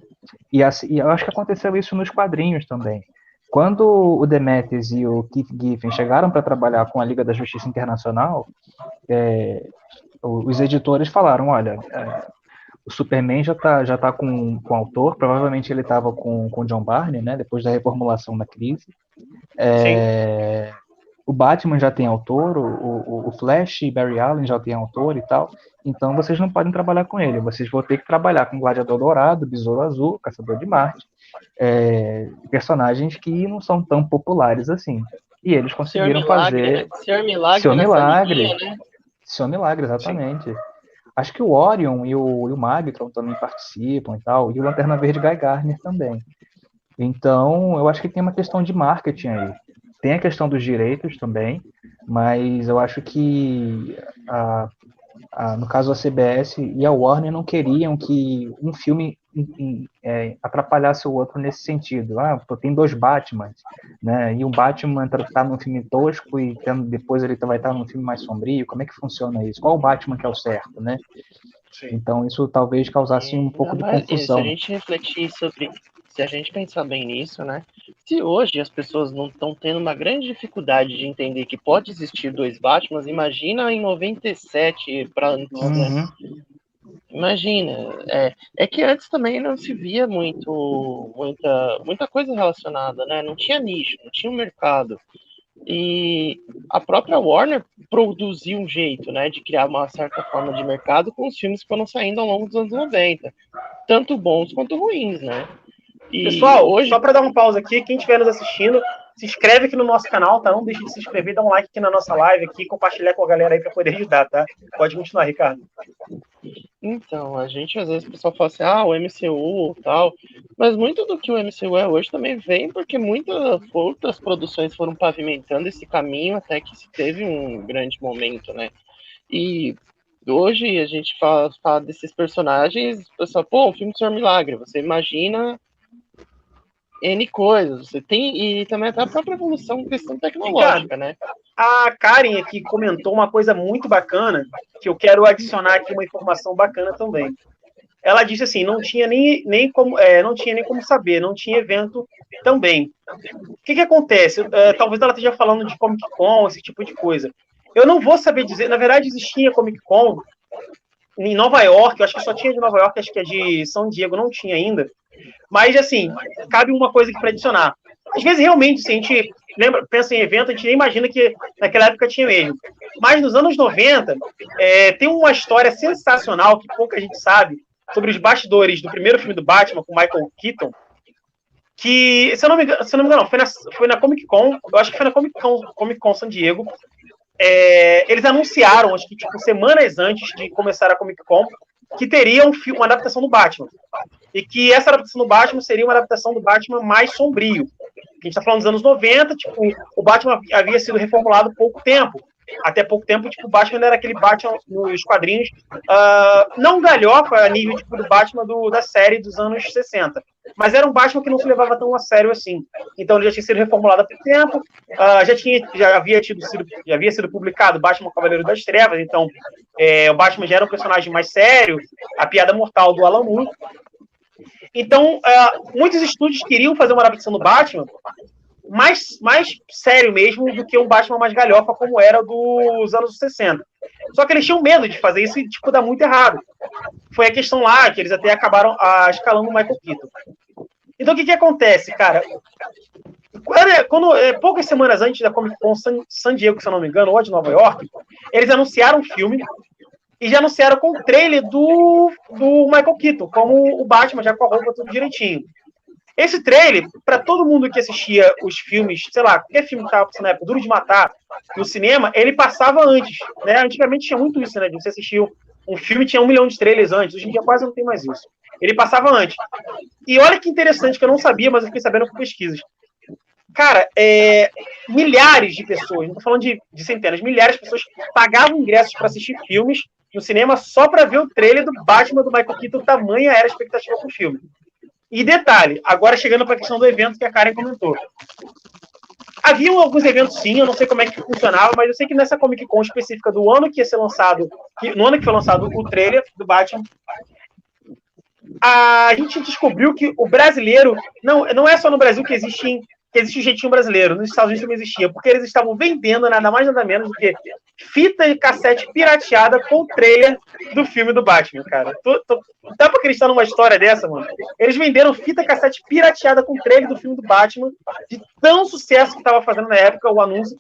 E eu acho que aconteceu isso nos quadrinhos também. Quando o Demetrius e o Keith Giffen chegaram para trabalhar com a Liga da Justiça Internacional, os editores falaram, olha, o Superman já tá com o autor, provavelmente ele estava com o John Barney, né, depois da reformulação da crise. O Batman já tem autor, o Flash e Barry Allen já tem autor e tal, então vocês não podem trabalhar com ele, vocês vão ter que trabalhar com Gladiador Dourado, Besouro Azul, Caçador de Marte, personagens que não são tão populares assim. E eles conseguiram fazer... Senhor Milagre. Senhor Milagre, né? Senhor Milagre, exatamente. Sim. Acho que o Orion e o Magtron também participam e tal, e o Lanterna Verde Guy Gardner também. Então, eu acho que tem uma questão de marketing aí. Tem a questão dos direitos também, mas eu acho que, no caso a CBS e a Warner não queriam que um filme atrapalhasse o outro nesse sentido. Tem dois Batmans, né? E o Batman está num filme tosco e depois ele vai estar num filme mais sombrio. Como é que funciona isso? Qual o Batman que é o certo, né? Sim. Então isso talvez causasse um pouco de confusão. Se a gente refletir sobre... Se a gente pensar bem nisso, né? Se hoje as pessoas não estão tendo uma grande dificuldade de entender que pode existir dois Batmans, imagina em 97 para antes, né? Imagina. É que antes também não se via muita coisa relacionada, né? Não tinha nicho, não tinha um mercado. E a própria Warner produziu um jeito, né, de criar uma certa forma de mercado com os filmes que foram saindo ao longo dos anos 90. Tanto bons quanto ruins, né? Pessoal, hoje, só para dar uma pausa aqui, quem estiver nos assistindo, se inscreve aqui no nosso canal, tá? Não deixe de se inscrever, dá um like aqui na nossa live aqui, compartilhar com a galera aí para poder ajudar, tá? Pode continuar, Ricardo. Então, a gente às vezes o pessoal fala assim, o MCU e tal, mas muito do que o MCU é hoje também vem porque muitas outras produções foram pavimentando esse caminho até que se teve um grande momento, né? E hoje a gente fala desses personagens, o pessoal, um filme do Senhor Milagre, você imagina N coisas, você tem, e também até a própria evolução, questão tecnológica, né? A Karen aqui comentou uma coisa muito bacana, que eu quero adicionar aqui uma informação bacana também. Ela disse assim, não tinha nem como saber, não tinha evento também. O que acontece? Talvez ela esteja falando de Comic Con, esse tipo de coisa. Eu não vou saber dizer, na verdade existia Comic Con em Nova York, eu acho que só tinha de Nova York, acho que a de São Diego não tinha ainda. Mas, assim, cabe uma coisa aqui para adicionar. Às vezes, realmente, se a gente pensa em evento, a gente nem imagina que naquela época tinha mesmo. Mas nos anos 90, tem uma história sensacional que pouca gente sabe sobre os bastidores do primeiro filme do Batman com Michael Keaton, que, se eu não me engano, foi na Comic Con, eu acho que foi na Comic Con San Diego. Eles anunciaram, acho que semanas antes de começar a Comic Con, que teria uma adaptação do Batman. E que essa adaptação do Batman seria uma adaptação do Batman mais sombrio. A gente está falando dos anos 90, o Batman havia sido reformulado há pouco tempo. Até pouco tempo, o Batman era aquele Batman nos quadrinhos, não galhofa a nível do Batman da série dos anos 60. Mas era um Batman que não se levava tão a sério assim. Então ele já tinha sido reformulado há pouco tempo, já havia sido publicado Batman Cavaleiro das Trevas, então o Batman já era um personagem mais sério, a piada mortal do Alan Moore. Então, muitos estúdios queriam fazer uma adaptação do Batman mais sério mesmo do que um Batman mais galhofa como era dos anos 60. Só que eles tinham medo de fazer isso e dar muito errado. Foi a questão lá que eles até acabaram escalando o Michael Keaton. Então, o que acontece, cara? Poucas semanas antes da Comic Con San Diego, se eu não me engano, ou de Nova York, eles anunciaram um filme e já anunciaram com o trailer do Michael Keaton, como o Batman, já com a roupa tudo direitinho. Esse trailer, para todo mundo que assistia os filmes, sei lá, qualquer filme que estava passando na época, Duro de Matar, no cinema, ele passava antes, né? Antigamente tinha muito isso, né? De você assistir um filme, tinha 1 milhão de trailers antes, hoje em dia quase não tem mais isso. Ele passava antes. E olha que interessante, que eu não sabia, mas eu fiquei sabendo por pesquisas. Cara, milhares de pessoas, não estou falando de centenas, milhares de pessoas pagavam ingressos para assistir filmes no cinema só para ver o trailer do Batman do Michael Keaton, tamanha era a expectativa pro filme. E detalhe, agora chegando para a questão do evento que a Karen comentou. Haviam alguns eventos sim, eu não sei como é que funcionava, mas eu sei que nessa Comic Con específica do ano que ia ser lançado, no ano que foi lançado o trailer do Batman, a gente descobriu que o brasileiro, não é só no Brasil que existe o jeitinho brasileiro, nos Estados Unidos também existia, porque eles estavam vendendo nada mais nada menos do que fita de cassete pirateada com o trailer do filme do Batman, cara. Dá pra acreditar numa história dessa, mano? Eles venderam fita cassete pirateada com o trailer do filme do Batman, de tão sucesso que tava fazendo na época o anúncio,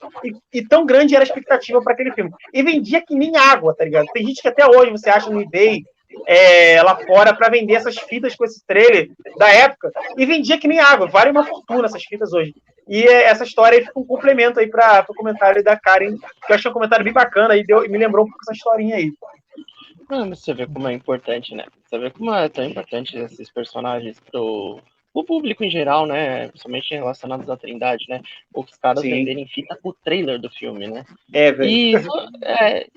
e tão grande era a expectativa para aquele filme. E vendia que nem água, tá ligado? Tem gente que até hoje você acha no eBay, lá fora, para vender essas fitas com esse trailer da época, e vendia que nem água, vale uma fortuna essas fitas hoje. E essa história aí fica um complemento aí para o comentário da Karen, que eu achei um comentário bem bacana e me lembrou um pouco essa historinha aí. Você vê como é importante, né? Você vê como é tão importante esses personagens pro público em geral, né? Principalmente relacionados à Trindade, né? Os caras venderem fita pro trailer do filme, né? Velho.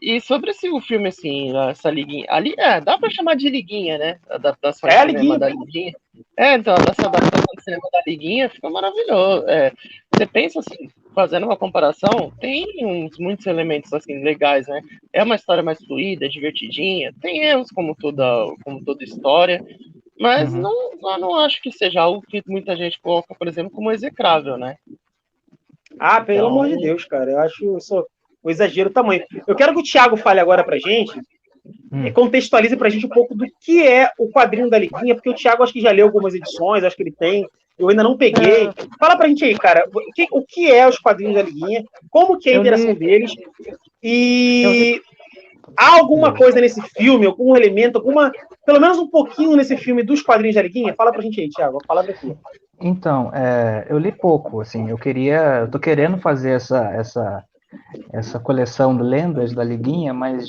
E sobre o filme, assim, essa liguinha. Ali, dá pra chamar de liguinha, né? A adaptação do cinema da liguinha. Então, essa adaptação do cinema da liguinha fica maravilhoso. Você pensa assim, fazendo uma comparação, tem muitos elementos assim legais, né? É uma história mais fluida, divertidinha, tem erros como toda história, mas eu não acho que seja algo que muita gente coloca, por exemplo, como execrável, né? Pelo amor de Deus, cara, eu acho isso um exagero tamanho. Eu quero que o Thiago fale agora pra gente, contextualize pra gente um pouco do que é o quadrinho da Liguinha, porque o Thiago acho que já leu algumas edições, acho que ele tem. Eu ainda não peguei. Fala pra gente aí, cara, o que é os quadrinhos da Liguinha, como que é a interação deles, e há alguma coisa nesse filme, algum elemento, pelo menos um pouquinho nesse filme dos quadrinhos da Liguinha? Fala pra gente aí, Thiago, a palavra é tua. Então, eu li pouco, assim, eu tô querendo fazer essa essa coleção de lendas da Liguinha, mas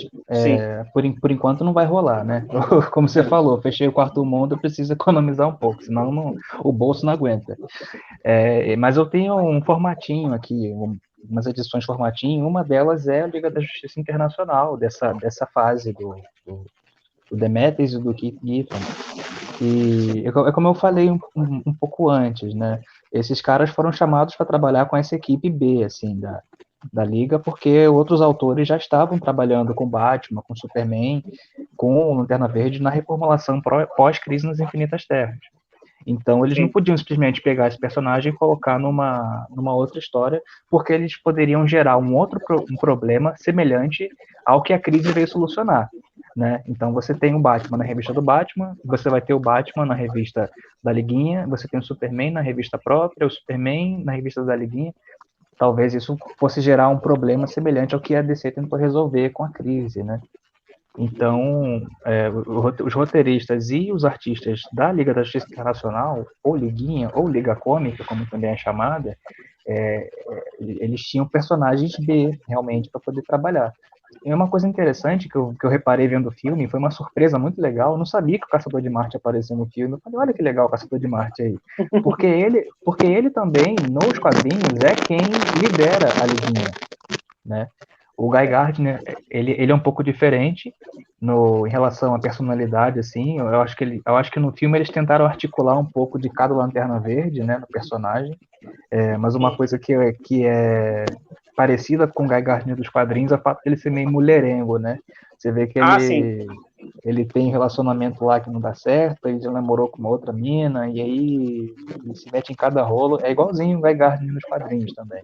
por enquanto não vai rolar, né? Como você falou, fechei o quarto mundo, eu preciso economizar um pouco, senão o bolso não aguenta. Mas eu tenho um formatinho aqui, umas edições formatinho, uma delas é a Liga da Justiça Internacional, dessa fase do Demetrius e do Keith Giffen. E é como eu falei um pouco antes, né? Esses caras foram chamados para trabalhar com essa equipe B, assim, da Liga, porque outros autores já estavam trabalhando com Batman, com Superman, com Lanterna Verde na reformulação pós-Crise nas Infinitas Terras. Então, eles não podiam simplesmente pegar esse personagem e colocar numa outra história, porque eles poderiam gerar um problema semelhante ao que a Crise veio solucionar, né? Então, você tem o Batman na revista do Batman, você vai ter o Batman na revista da Liguinha, você tem o Superman na revista própria, o Superman na revista da Liguinha. Talvez isso fosse gerar um problema semelhante ao que a DC tentou resolver com a Crise, né? Então, os roteiristas e os artistas da Liga da Justiça Internacional, ou Liguinha, ou Liga Cômica, como também é chamada, eles tinham personagens B, realmente, para poder trabalhar. E uma coisa interessante que eu reparei vendo o filme, foi uma surpresa muito legal, eu não sabia que o Caçador de Marte apareceu no filme, eu falei, olha que legal o Caçador de Marte aí, porque ele também, nos quadrinhos, é quem lidera a Liguinha, né? O Guy Gardner, ele é um pouco diferente em relação à personalidade, assim. Eu acho que no filme eles tentaram articular um pouco de cada Lanterna Verde, né, no personagem. Mas uma coisa que é parecida com o Guy Gardner dos quadrinhos é o fato de ele ser meio mulherengo, né? Você vê que ele tem um relacionamento lá que não dá certo, ele já namorou com uma outra mina, e aí ele se mete em cada rolo. É igualzinho o Guy Gardner nos quadrinhos também.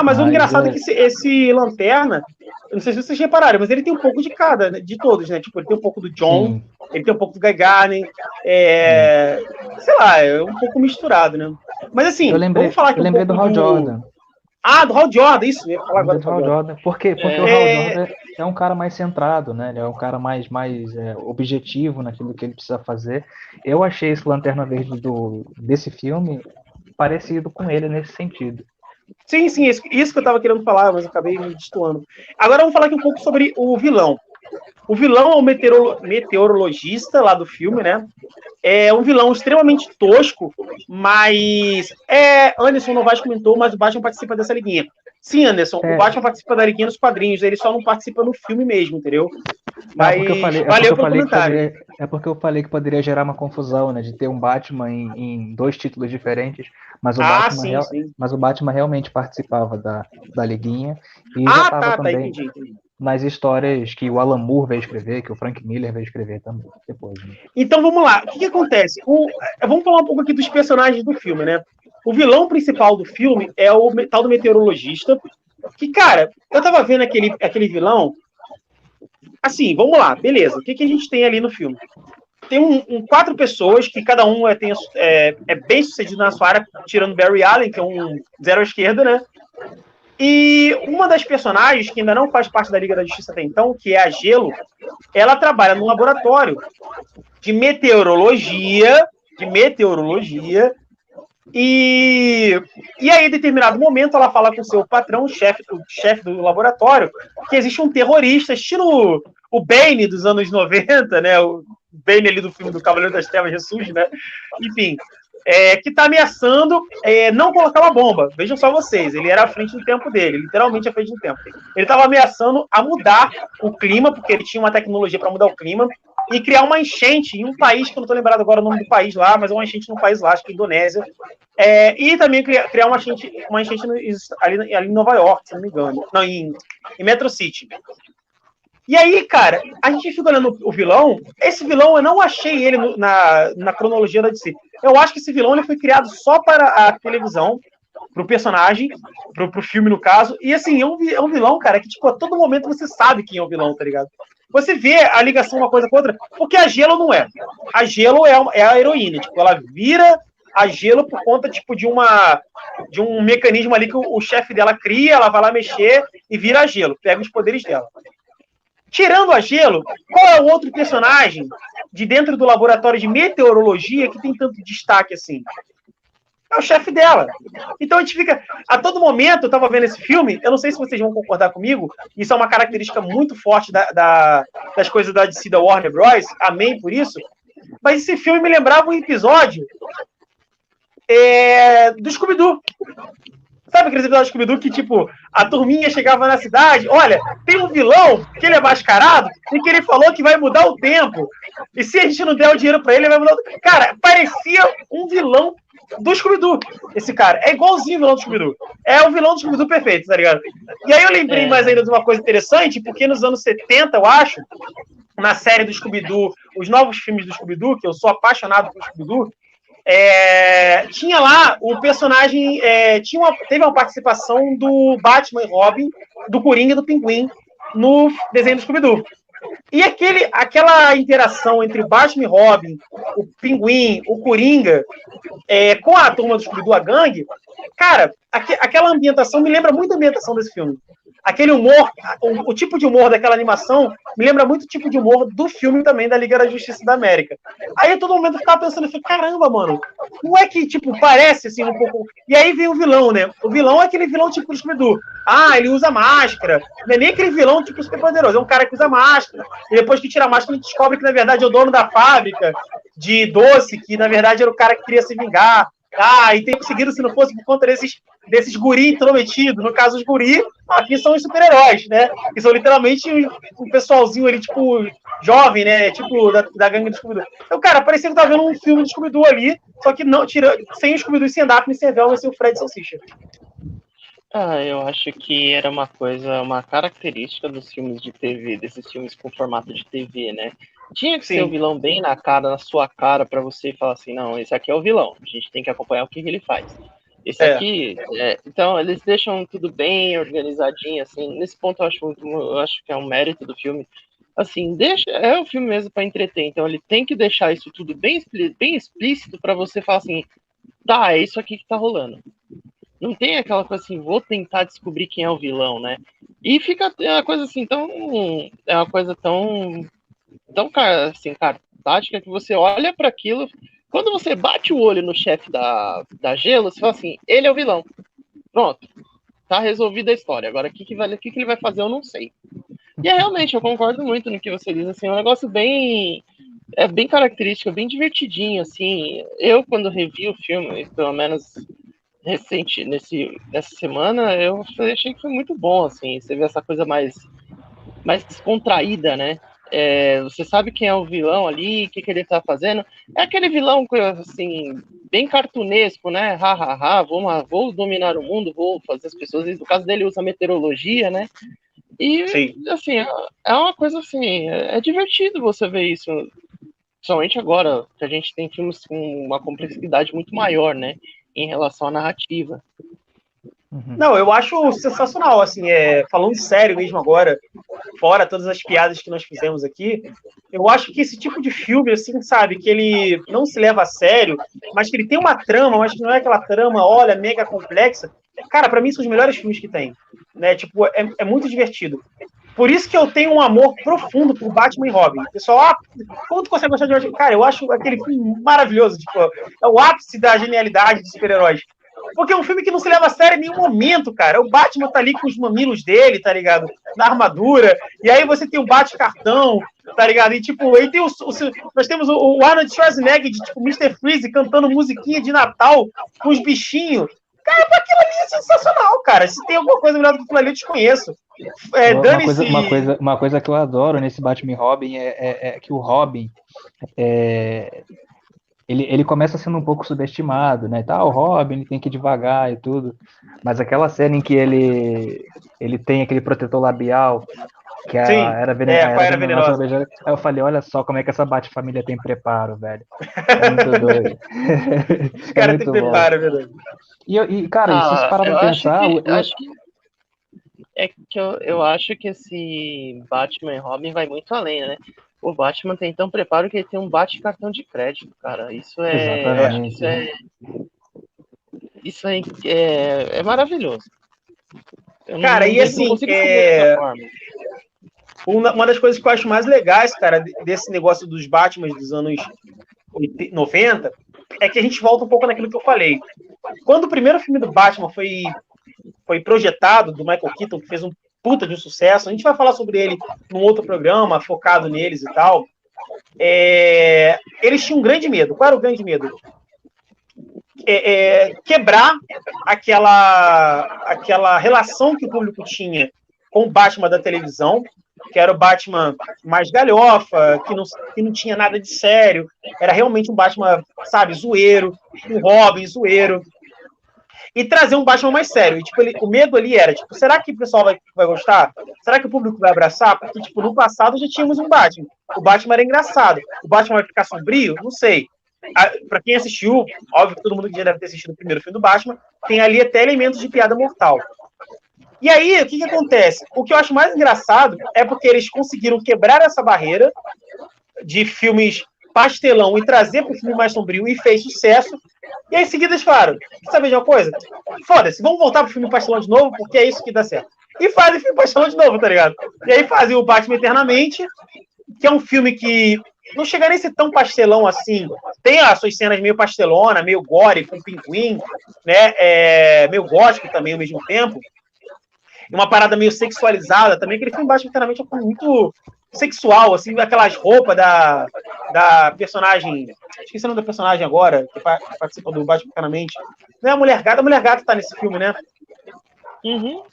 Mas o engraçado é que esse Lanterna, eu não sei se vocês repararam, mas ele tem um pouco de cada, né, de todos, né? Tipo, ele tem um pouco do John, sim, ele tem um pouco do Guy Gardner, sei lá, é um pouco misturado, né? Mas assim, vamos falar aqui do Hal Jordan. Do Hal Jordan, isso, eu ia falar agora do Hal Jordan. Porque o Hal Jordan é um cara mais centrado, né? Ele é um cara mais objetivo naquilo que ele precisa fazer. Eu achei esse Lanterna Verde desse filme parecido com ele nesse sentido. Sim, isso que eu estava querendo falar, mas acabei me destoando. Agora vamos falar aqui um pouco sobre o vilão. O vilão é o meteorologista lá do filme, né? É um vilão extremamente tosco, mas Anderson Novaes comentou, mas o Batman participa dessa liguinha. Sim, Anderson, o Batman participa da liguinha nos quadrinhos, ele só não participa no filme mesmo, entendeu? Mas valeu pelo comentário. É porque eu falei que poderia gerar uma confusão, né? De ter um Batman em dois títulos diferentes, mas o Batman realmente participava da liguinha e já estava também entendi. Nas histórias que o Alan Moore veio escrever, que o Frank Miller veio escrever também depois. Né? Então vamos lá, o que acontece? Vamos falar um pouco aqui dos personagens do filme, né? O vilão principal do filme é o tal do meteorologista, que, cara, eu tava vendo aquele vilão, assim, vamos lá, beleza, o que a gente tem ali no filme? Tem 4 pessoas que cada um é bem sucedido na sua área, tirando Barry Allen, que é um zero à esquerda, né? E uma das personagens, que ainda não faz parte da Liga da Justiça até então, que é a Gelo, ela trabalha num laboratório de meteorologia, e aí, em determinado momento, ela fala com o seu patrão, o chefe do laboratório, que existe um terrorista, estilo o Bane dos anos 90, né? O Bane ali do filme do Cavaleiro das Trevas ressurge, né? Enfim, que está ameaçando não colocar uma bomba. Vejam só vocês, ele era à frente do tempo dele, literalmente à frente do tempo. Ele estava ameaçando a mudar o clima, porque ele tinha uma tecnologia para mudar o clima, e criar uma enchente em um país, que eu não estou lembrado agora o nome do país lá, mas é uma enchente num país lá, acho que Indonésia, e também criar uma enchente ali em Nova York, se não me engano, não, em Metro City. E aí, cara, a gente fica olhando o vilão. Esse vilão, eu não achei ele na cronologia da DC. Eu acho que esse vilão ele foi criado só para a televisão, pro personagem, pro filme, no caso. E, assim, é um vilão, cara, que, tipo, a todo momento você sabe quem é o vilão, tá ligado? Você vê a ligação uma coisa com outra, porque a Gelo não é. A Gelo é a heroína. Tipo, ela vira a Gelo por conta, tipo, de um mecanismo ali que o chefe dela cria, ela vai lá mexer e vira a Gelo, pega os poderes dela. Tirando a Gelo, qual é o outro personagem de dentro do laboratório de meteorologia que tem tanto destaque assim? é o chefe dela. Então a gente fica, a todo momento, eu tava vendo esse filme, eu não sei se vocês vão concordar comigo, isso é uma característica muito forte das coisas da DC, da Warner Bros., amém por isso, mas esse filme me lembrava um episódio do Scooby-Doo. Sabe aqueles episódios do Scooby-Doo que, tipo, a turminha chegava na cidade, olha, tem um vilão que ele é mascarado e que ele falou que vai mudar o tempo. E se a gente não der o dinheiro pra ele vai mudar o tempo. Cara, parecia um vilão do Scooby-Doo, esse cara. É igualzinho o vilão do Scooby-Doo. É o vilão do Scooby-Doo perfeito, tá ligado? E aí eu lembrei mais ainda de uma coisa interessante, porque nos anos 70, eu acho, na série do Scooby-Doo, os novos filmes do Scooby-Doo, que eu sou apaixonado por Scooby-Doo, tinha lá o personagem, teve uma participação do Batman e Robin, do Coringa e do Pinguim no desenho do Scooby-Doo. E aquela interação entre o Batman e Robin, o Pinguim, o Coringa, com a turma do Scooby-Doo, a gangue, cara, aquela ambientação me lembra muito a ambientação desse filme. Aquele humor, o tipo de humor daquela animação me lembra muito o tipo de humor do filme também da Liga da Justiça da América. Aí a todo momento eu ficava pensando, caramba, mano, não é que, tipo, parece assim um pouco... E aí vem o vilão, né? O vilão é aquele vilão tipo do Scooby-Doo. Ah, ele usa máscara. Não é nem aquele vilão tipo super poderoso, é um cara que usa máscara. E depois que tira a máscara, a gente descobre que, na verdade, é o dono da fábrica de doce, que, na verdade, era o cara que queria se vingar. Ah, e tem conseguido se não fosse por conta desses guri intrometidos. No caso, os guri, aqui são os super-heróis, né? Que são literalmente um pessoalzinho ali, tipo, jovem, né? Tipo, da gangue do Scooby-Doo. Então, cara, parecia que eu tava vendo um filme do Scooby-Doo ali, só que não, sem o Scooby-Doo, sem Daphne, sem Velma, sem o Fred Salsicha. Eu acho que era uma característica dos filmes de TV, desses filmes com formato de TV, né? Tinha que ser o vilão bem na cara, na sua cara, pra você falar assim, não, esse aqui é o vilão, a gente tem que acompanhar o que ele faz. Esse aqui, então, eles deixam tudo bem organizadinho, assim, nesse ponto eu acho que é um mérito do filme. Assim, é o filme mesmo pra entreter, então ele tem que deixar isso tudo bem explícito pra você falar assim, tá, é isso aqui que tá rolando. Não tem aquela coisa assim, vou tentar descobrir quem é o vilão, né? E fica uma coisa assim, é uma coisa tão assim, cartática que você olha para aquilo, quando você bate o olho no chefe da Gelo, você fala assim, ele é o vilão. Pronto, tá resolvida a história. Agora, o que ele vai fazer, eu não sei. E realmente, eu concordo muito no que você diz, assim, é um negócio bem característico, bem divertidinho, assim. Eu, quando revi o filme, pelo menos recente, nessa semana, eu achei que foi muito bom, assim, você vê essa coisa mais descontraída, né? Você sabe quem é o vilão ali, o que ele tá fazendo. É aquele vilão, assim, bem cartunesco, né? Vou dominar o mundo, vou fazer as pessoas... No caso dele, usa meteorologia, né? E, sim, assim, é uma coisa assim... É divertido você ver isso. Principalmente agora, que a gente tem filmes com uma complexidade muito maior, né? Em relação à narrativa. Não, eu acho sensacional, assim, falando sério mesmo agora, fora todas as piadas que nós fizemos aqui, eu acho que esse tipo de filme, assim, sabe, que ele não se leva a sério, mas que ele tem uma trama, mas que não é aquela trama, olha, mega complexa, cara, pra mim são os melhores filmes que tem, né, tipo, é muito divertido. Por isso que eu tenho um amor profundo por Batman e Robin. Pessoal, como tu consegue gostar de Batman? Cara, eu acho aquele filme maravilhoso, tipo, é o ápice da genialidade de super-heróis. Porque é um filme que não se leva a sério em nenhum momento, cara. O Batman tá ali com os mamilos dele, tá ligado? Na armadura. E aí você tem o Bate-Cartão, tá ligado? E tipo, aí tem nós temos o Arnold Schwarzenegger de tipo Mr. Freeze cantando musiquinha de Natal com os bichinhos. Cara, aquilo ali é sensacional, cara. Se tem alguma coisa melhor do que aquilo ali, eu desconheço. Uma coisa que eu adoro nesse Batman e Robin é que o Robin ele começa sendo um pouco subestimado, né? O Robin ele tem que ir devagar e tudo, mas aquela cena em que ele tem aquele protetor labial que era venenosa, aí eu falei, olha só como é que essa Bate-família tem preparo, velho. É muito doido. Os caras têm preparo, velho. E cara, se vocês pararam pra pensar... Eu acho que esse Batman e Robin vai muito além, né? O Batman tem tão preparo que ele tem um bate-cartão de crédito, cara. Isso é maravilhoso. Cara, e assim, uma das coisas que eu acho mais legais, cara, desse negócio dos Batman dos anos 90, é que a gente volta um pouco naquilo que eu falei. quando o primeiro filme do Batman foi projetado, do Michael Keaton, que fez um puta de um sucesso, a gente vai falar sobre ele num outro programa, focado neles e tal, eles tinham um grande medo. Qual era o grande medo? Quebrar aquela relação que o público tinha com o Batman da televisão, que era o Batman mais galhofa, que não tinha nada de sério, era realmente um Batman, sabe, zoeiro, um Robin zoeiro, e trazer um Batman mais sério. E, tipo, o medo ali era, tipo, será que o pessoal vai gostar? Será que o público vai abraçar? Porque, tipo, no passado já tínhamos um Batman. O Batman era engraçado. O Batman vai ficar sombrio? Não sei. Pra quem assistiu, óbvio que todo mundo que já deve ter assistido o primeiro filme do Batman, tem ali até elementos de piada mortal. E aí, o que acontece? O que eu acho mais engraçado é porque eles conseguiram quebrar essa barreira de filmes pastelão e trazer para o filme mais sombrio, e fez sucesso. E aí, em seguida, eles falaram, sabe de uma coisa? Foda-se, vamos voltar pro filme pastelão de novo, porque é isso que dá certo. E fazem filme pastelão de novo, tá ligado? E aí fazem o Batman Eternamente, que é um filme que não chega nem a ser tão pastelão assim. Tem as suas cenas meio pastelona, meio gore, com pinguim, né? Meio gótico também ao mesmo tempo. Uma parada meio sexualizada também. Aquele filme Batman Eternamente é um filme muito sexual, assim, aquelas roupas da personagem. Esqueci o nome da personagem agora, que participa do Batman Eternamente. Não é a Mulher Gata? A Mulher Gata tá nesse filme, né? Uhum.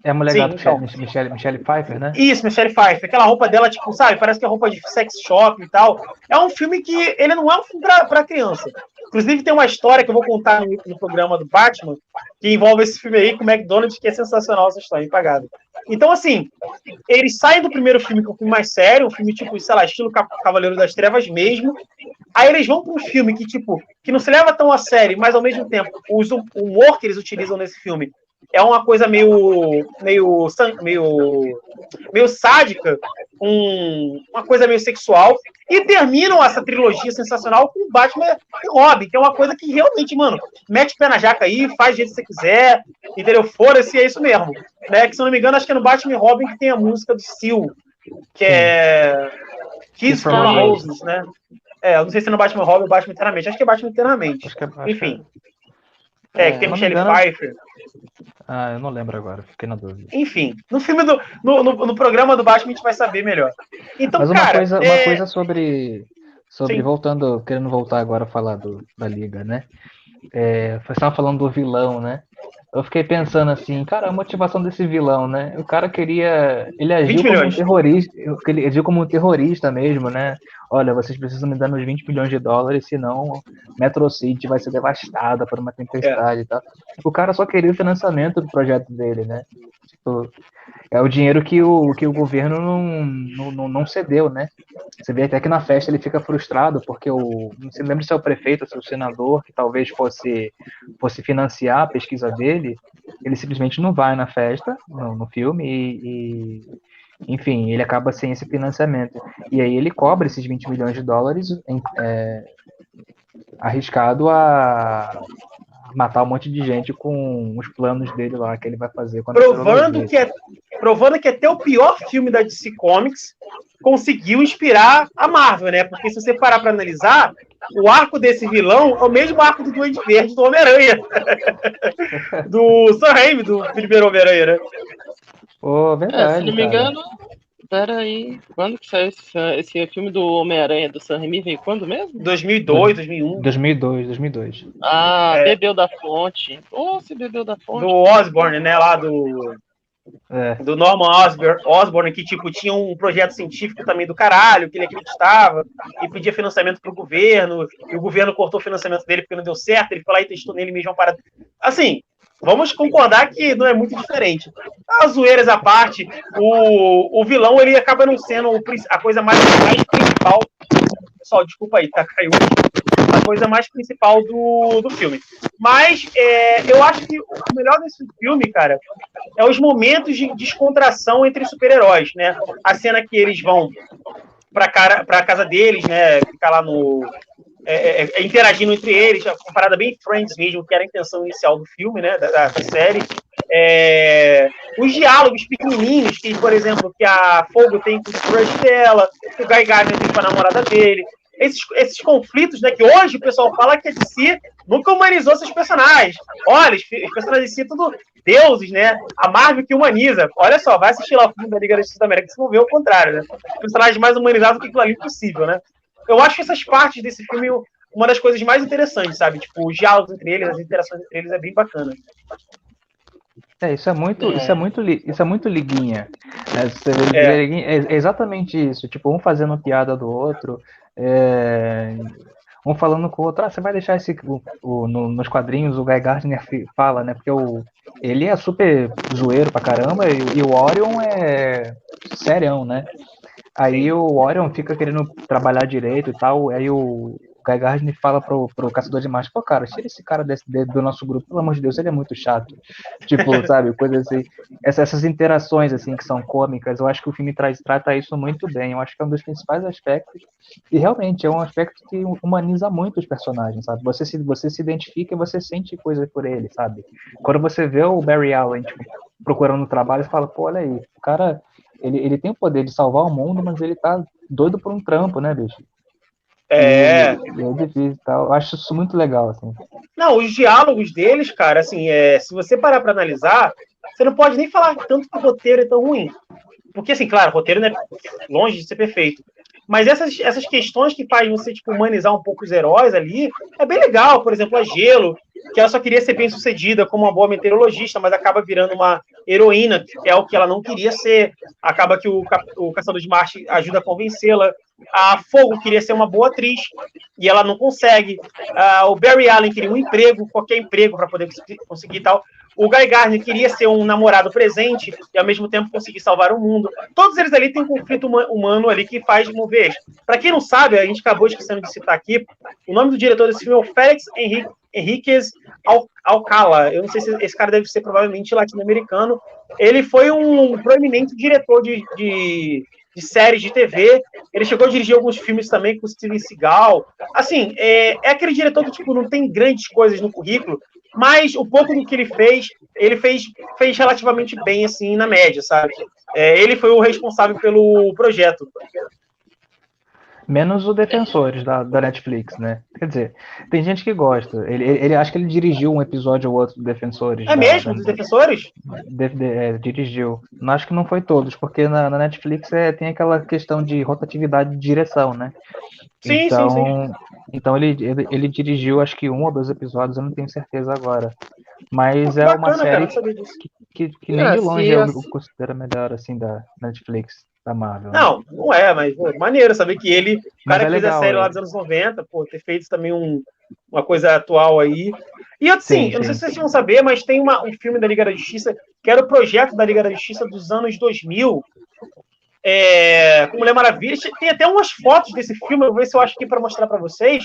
É a Mulher Sim, Gata, então. Michelle Pfeiffer, né? Isso, Michelle Pfeiffer. Aquela roupa dela, tipo, sabe? Parece que é roupa de sex shop e tal. É um filme que ele não é um filme pra criança. Inclusive, tem uma história que eu vou contar no programa do Batman, que envolve esse filme aí com o McDonald's, que é sensacional essa história, impagada. Então, assim, eles saem do primeiro filme, que é um filme mais sério, um filme, tipo, sei lá, estilo Cavaleiro das Trevas mesmo. Aí eles vão para um filme que, tipo, que não se leva tão a sério, mas ao mesmo tempo, o humor que eles utilizam nesse filme é uma coisa meio sádica, uma coisa meio sexual, e terminam essa trilogia sensacional com o Batman e Robin, que é uma coisa que realmente, mano, mete o pé na jaca aí, faz do jeito que você quiser, entendeu? Foda-se, é isso mesmo. Né? Que, se eu não me engano, acho que é no Batman e Robin que tem a música do Seal, que é Kiss from a Roses, né? Eu não sei se é no Batman e Robin ou Batman Eternamente, acho que é Batman Eternamente. Enfim. Que tem Michelle Pfeiffer. Eu não lembro agora, fiquei na dúvida. Enfim, no filme no programa do Batman a gente vai saber melhor. Então, mas uma coisa sobre voltando, querendo voltar agora a falar da Liga, né? Você estava falando do vilão, né? Eu fiquei pensando assim, cara, a motivação desse vilão, né? O cara ele agiu como um terrorista, ele agiu como um terrorista mesmo, né? Olha, vocês precisam me dar uns 20 milhões de dólares, senão Metro City vai ser devastada por uma tempestade e tal. O cara só queria o financiamento do projeto dele, né? Tipo, é o dinheiro que o governo não cedeu, né? Você vê até que na festa ele fica frustrado, porque não se lembra se é o prefeito, se é o senador, que talvez fosse financiar a pesquisa dele, ele simplesmente não vai na festa, no filme, enfim, ele acaba sem esse financiamento. E aí ele cobra esses 20 milhões de dólares arriscado a matar um monte de gente com os planos dele lá que ele vai fazer. Provando que até o pior filme da DC Comics conseguiu inspirar a Marvel, né? Porque se você parar para analisar, o arco desse vilão é o mesmo arco do Duende Verde do Homem-Aranha. Do Sam Raimi, do primeiro Homem-Aranha, né? Verdade, se não me engano, peraí, quando que saiu esse filme do Homem-Aranha do Sam Raimi? Veio quando mesmo? 2002, 2001. 2002. Bebeu da fonte. Você bebeu da fonte. Do Osborn, né? Lá do Norman Osborn, que, tipo, tinha um projeto científico também do caralho, que ele acreditava, e pedia financiamento pro governo, e o governo cortou o financiamento dele porque não deu certo, ele foi lá e testou nele mesmo uma parada. Assim, vamos concordar que não é muito diferente. As zoeiras à parte, o vilão, ele acaba não sendo a coisa mais principal. Pessoal, desculpa aí, caiu. A coisa mais principal do filme. Mas eu acho que o melhor desse filme, cara, é os momentos de descontração entre super-heróis, né? A cena que eles vão pra casa deles, né? Ficar lá interagindo entre eles, uma parada bem Friends mesmo, que era a intenção inicial do filme, né? Da série. Os diálogos pequenininhos, que, por exemplo, que a Fogo tem com o crush dela, que o Guy Gardner tem com a namorada dele. esses conflitos, né? Que hoje o pessoal fala que a DC nunca humanizou seus personagens. Olha, os personagens de DC tudo deuses, né? A Marvel que humaniza. Olha só, vai assistir lá o filme da Liga da Justiça da América, que você não vê o contrário, né? Os personagens mais humanizados que aquilo ali impossível, né? Eu acho que essas partes desse filme, uma das coisas mais interessantes, sabe? Tipo, os diálogos entre eles, as interações entre eles é bem bacana. Isso é muito liguinha. É exatamente isso. Tipo, um fazendo piada do outro, um falando com o outro. Você vai deixar nos quadrinhos o Guy Gardner fala, né? Porque ele é super zoeiro pra caramba e o Orion é serião, né? Aí o Orion fica querendo trabalhar direito e tal, aí o Guy Gardner fala pro Caçador de Marte, pô, cara, tira esse cara do nosso grupo, pelo amor de Deus, ele é muito chato. Tipo, sabe, coisas assim. Essas interações, assim, que são cômicas, eu acho que o filme trata isso muito bem, eu acho que é um dos principais aspectos, e realmente é um aspecto que humaniza muito os personagens, sabe? Você se identifica e você sente coisas por ele, sabe? Quando você vê o Barry Allen, tipo, procurando trabalho, você fala, pô, olha aí, o cara... Ele tem o poder de salvar o mundo, mas ele tá doido por um trampo, né, bicho? E é difícil e tal. Eu acho isso muito legal, assim. Não, os diálogos deles, cara, assim, se você parar pra analisar, você não pode nem falar tanto que o roteiro é tão ruim. Porque, assim, claro, o roteiro não é longe de ser perfeito. Mas essas questões que fazem você, tipo, humanizar um pouco os heróis ali, é bem legal. Por exemplo, a Gelo, que ela só queria ser bem sucedida como uma boa meteorologista, mas acaba virando uma heroína, que é o que ela não queria ser. Acaba que o Caçador de Marte ajuda a convencê-la. A Fogo queria ser uma boa atriz e ela não consegue. O Barry Allen queria um emprego, qualquer emprego para poder conseguir e tal. O Guy Gardner queria ser um namorado presente e ao mesmo tempo conseguir salvar o mundo. Todos eles ali têm um conflito humano ali que faz mover. Para quem não sabe, a gente acabou esquecendo de citar aqui, o nome do diretor desse filme é o Félix Henriquez Alcala. Eu não sei se esse cara deve ser provavelmente latino-americano. Ele foi um proeminente diretor de séries de TV. Ele chegou a dirigir alguns filmes também com o Steven Seagal. Assim, é aquele diretor que tipo, não tem grandes coisas no currículo, mas o pouco do que ele fez relativamente bem, assim, na média, sabe? Ele foi o responsável pelo projeto. Menos o Defensores da Netflix, né? Quer dizer, tem gente que gosta. Ele acha que ele dirigiu um episódio ou outro do Defensores. É mesmo? Dos Defensores? Dirigiu. Não, acho que não foi todos, porque na Netflix tem aquela questão de rotatividade de direção, né? Sim. Então ele dirigiu acho que 1 ou 2 episódios, eu não tenho certeza agora. Mas é uma série que nem de longe eu considero a melhor assim da Netflix. Da Marvel. Não é, mas pô, maneiro saber que ele, o cara que fez a série lá dos anos 90, pô, ter feito também uma coisa atual aí. E assim, eu não sei se vocês vão saber, mas tem um filme da Liga da Justiça, que era o projeto da Liga da Justiça dos anos 2000, com Mulher Maravilha. Tem até umas fotos desse filme, eu vou ver se eu acho aqui pra mostrar pra vocês,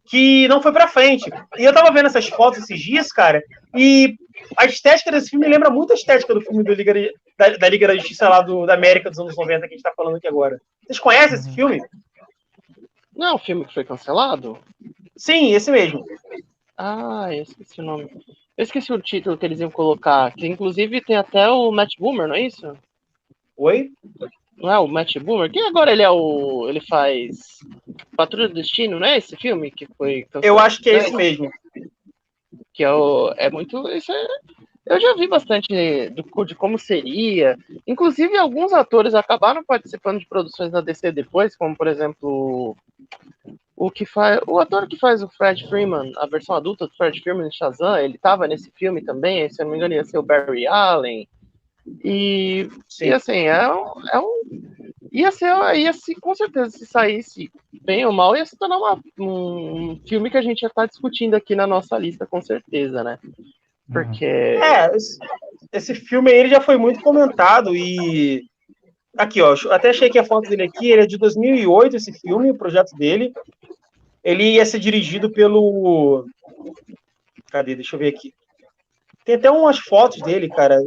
que não foi pra frente. E eu tava vendo essas fotos esses dias, cara, e a estética desse filme lembra muito a estética do filme da Liga da Justiça lá da América dos anos 90 que a gente tá falando aqui agora. Vocês conhecem esse filme? Não é o filme que foi cancelado? Sim, esse mesmo. Eu esqueci o nome. Eu esqueci o título que eles iam colocar, que inclusive tem até o Matt Boomer, não é isso? Oi? Não é o Matt Boomer? Quem agora ele faz Patrulha do Destino, não é esse filme que foi cancelado? Eu acho que é esse mesmo. Que é muito... Eu já vi bastante de como seria. Inclusive, alguns atores acabaram participando de produções da DC depois, como, por exemplo, o ator que faz o Fred Freeman, a versão adulta do Fred Freeman em Shazam, ele estava nesse filme também, se eu não me engano, ia ser o Barry Allen. E assim, ia ser, com certeza, se saísse bem ou mal, ia se tornar um filme que a gente já está discutindo aqui na nossa lista, com certeza, né? Porque... esse filme aí ele já foi muito comentado e... Aqui, ó, até achei que a foto dele aqui, ele é de 2008, esse filme, o projeto dele. Ele ia ser dirigido pelo... Cadê? Deixa eu ver aqui. Tem até umas fotos dele, cara.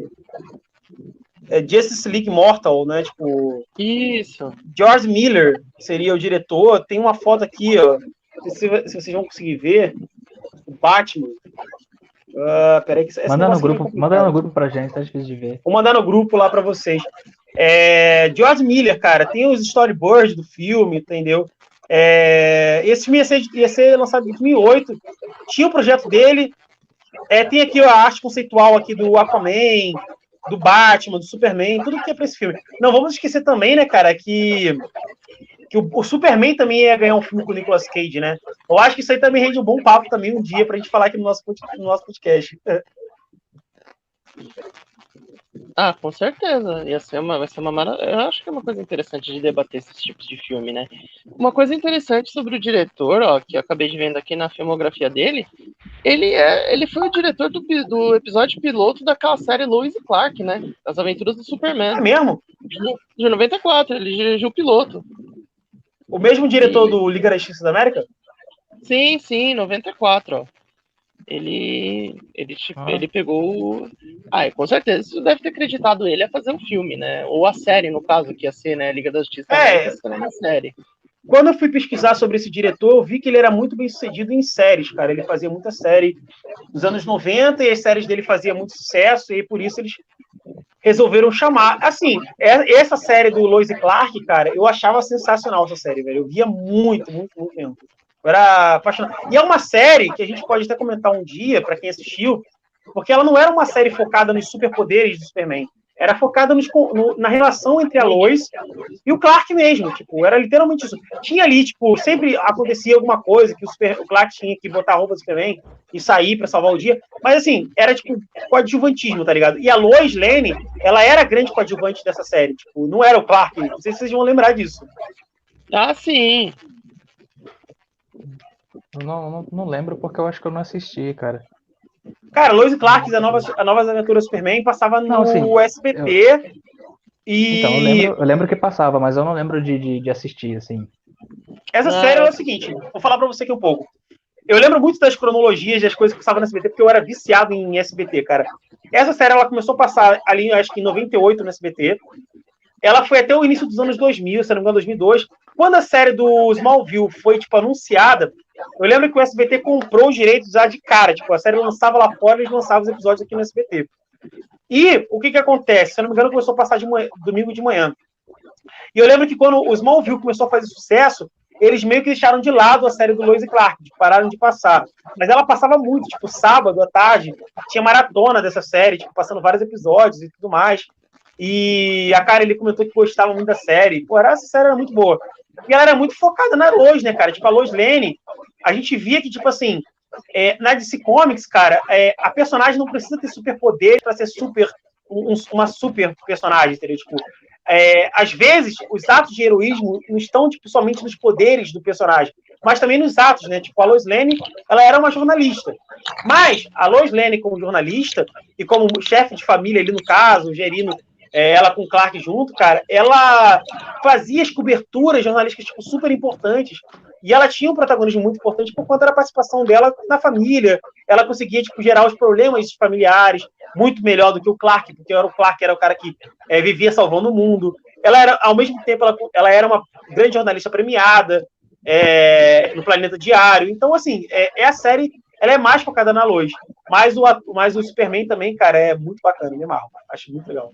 Justice League Mortal, né? Tipo... Isso. George Miller seria o diretor. Tem uma foto aqui, ó. Se vocês vão conseguir ver. O Batman. Peraí que manda no grupo pra gente, tá difícil de ver. Vou mandar no grupo lá pra vocês. George Miller, cara, tem os storyboards do filme, entendeu? Esse filme ia ser lançado em 2008. Tinha o projeto dele. Tem aqui a arte conceitual aqui do Aquaman, do Batman, do Superman, tudo que é pra esse filme. Não vamos esquecer também, né, cara, que o Superman também ia ganhar um filme com o Nicolas Cage, né? Eu acho que isso aí também rende um bom papo também um dia pra gente falar aqui no nosso podcast. Com certeza. Vai ser uma maravilha. Eu acho que é uma coisa interessante de debater esses tipos de filme, né? Uma coisa interessante sobre o diretor, ó, que eu acabei de vendo aqui na filmografia dele, ele foi o diretor do episódio piloto daquela série Lois e Clark, né? As Aventuras do Superman. É mesmo? De 94, ele dirigiu o piloto. O mesmo diretor do Liga da Justiça da América? Sim, 94, ó. Ele pegou. Com certeza, isso deve ter acreditado ele a fazer um filme, né? Ou a série, no caso, que ia ser, né? Liga da Justiça na série. Quando eu fui pesquisar sobre esse diretor, eu vi que ele era muito bem sucedido em séries, cara. Ele fazia muita série nos anos 90 e as séries dele faziam muito sucesso, e por isso eles resolveram chamar. Assim, essa série do Lois e Clark, cara, eu achava sensacional essa série, velho. Eu via muito mesmo. Eu era apaixonado. E é uma série que a gente pode até comentar um dia, para quem assistiu, porque ela não era uma série focada nos superpoderes do Superman. Era focada na relação entre a Lois e o Clark mesmo. Tipo, era literalmente isso. Tinha ali, tipo, sempre acontecia alguma coisa que o Clark tinha que botar a roupa do Superman e sair para salvar o dia. Mas, assim, era, tipo, coadjuvantismo, tá ligado? E a Lois Lane, ela era grande coadjuvante dessa série. Tipo, não era o Clark. Não sei se vocês vão lembrar disso. Sim. Não lembro porque eu acho que eu não assisti, cara. Cara, Lois e Clark, a Novas Aventuras do Superman, passava no SBT. Então, eu lembro que passava, mas eu não lembro de assistir, assim. Essa série é o seguinte, vou falar pra você aqui um pouco. Eu lembro muito das cronologias, das coisas que passavam no SBT, porque eu era viciado em SBT, cara. Essa série, ela começou a passar ali, acho que em 98 no SBT. Ela foi até o início dos anos 2000, se não me engano, 2002. Quando a série do Smallville foi, tipo, anunciada, eu lembro que o SBT comprou os direitos já de cara. Tipo, a série lançava lá fora e eles lançavam os episódios aqui no SBT. E o que acontece? Se eu não me engano, começou a passar domingo de manhã. E eu lembro que quando o Smallville começou a fazer sucesso, eles meio que deixaram de lado a série do Lois e Clark, pararam de passar. Mas ela passava muito, tipo, sábado à tarde, tinha maratona dessa série, tipo, passando vários episódios e tudo mais. E a Karen, ele comentou que gostava muito da série. Pô, essa série era muito boa. E ela era muito focada na Lois, né, cara? Tipo, a Lois Lane, a gente via que, tipo assim, na DC Comics, cara, a personagem não precisa ter superpoderes para ser uma super personagem, entendeu? Tipo, às vezes, os atos de heroísmo não estão, tipo, somente nos poderes do personagem, mas também nos atos, né? Tipo, a Lois Lane, ela era uma jornalista. Mas a Lois Lane, como jornalista, e como chefe de família ali no caso, gerindo ela com o Clark junto, cara, ela fazia as coberturas jornalísticas, tipo, super importantes, e ela tinha um protagonismo muito importante por conta da participação dela na família. Ela conseguia, tipo, gerar os problemas familiares muito melhor do que o Clark, porque o Clark era o cara que vivia salvando o mundo. Ela era, ao mesmo tempo, ela era uma grande jornalista premiada no Planeta Diário. Então, assim, a série, ela é mais focada na Lois. Mas o Superman também, cara, é muito bacana, me amarro. Acho muito legal.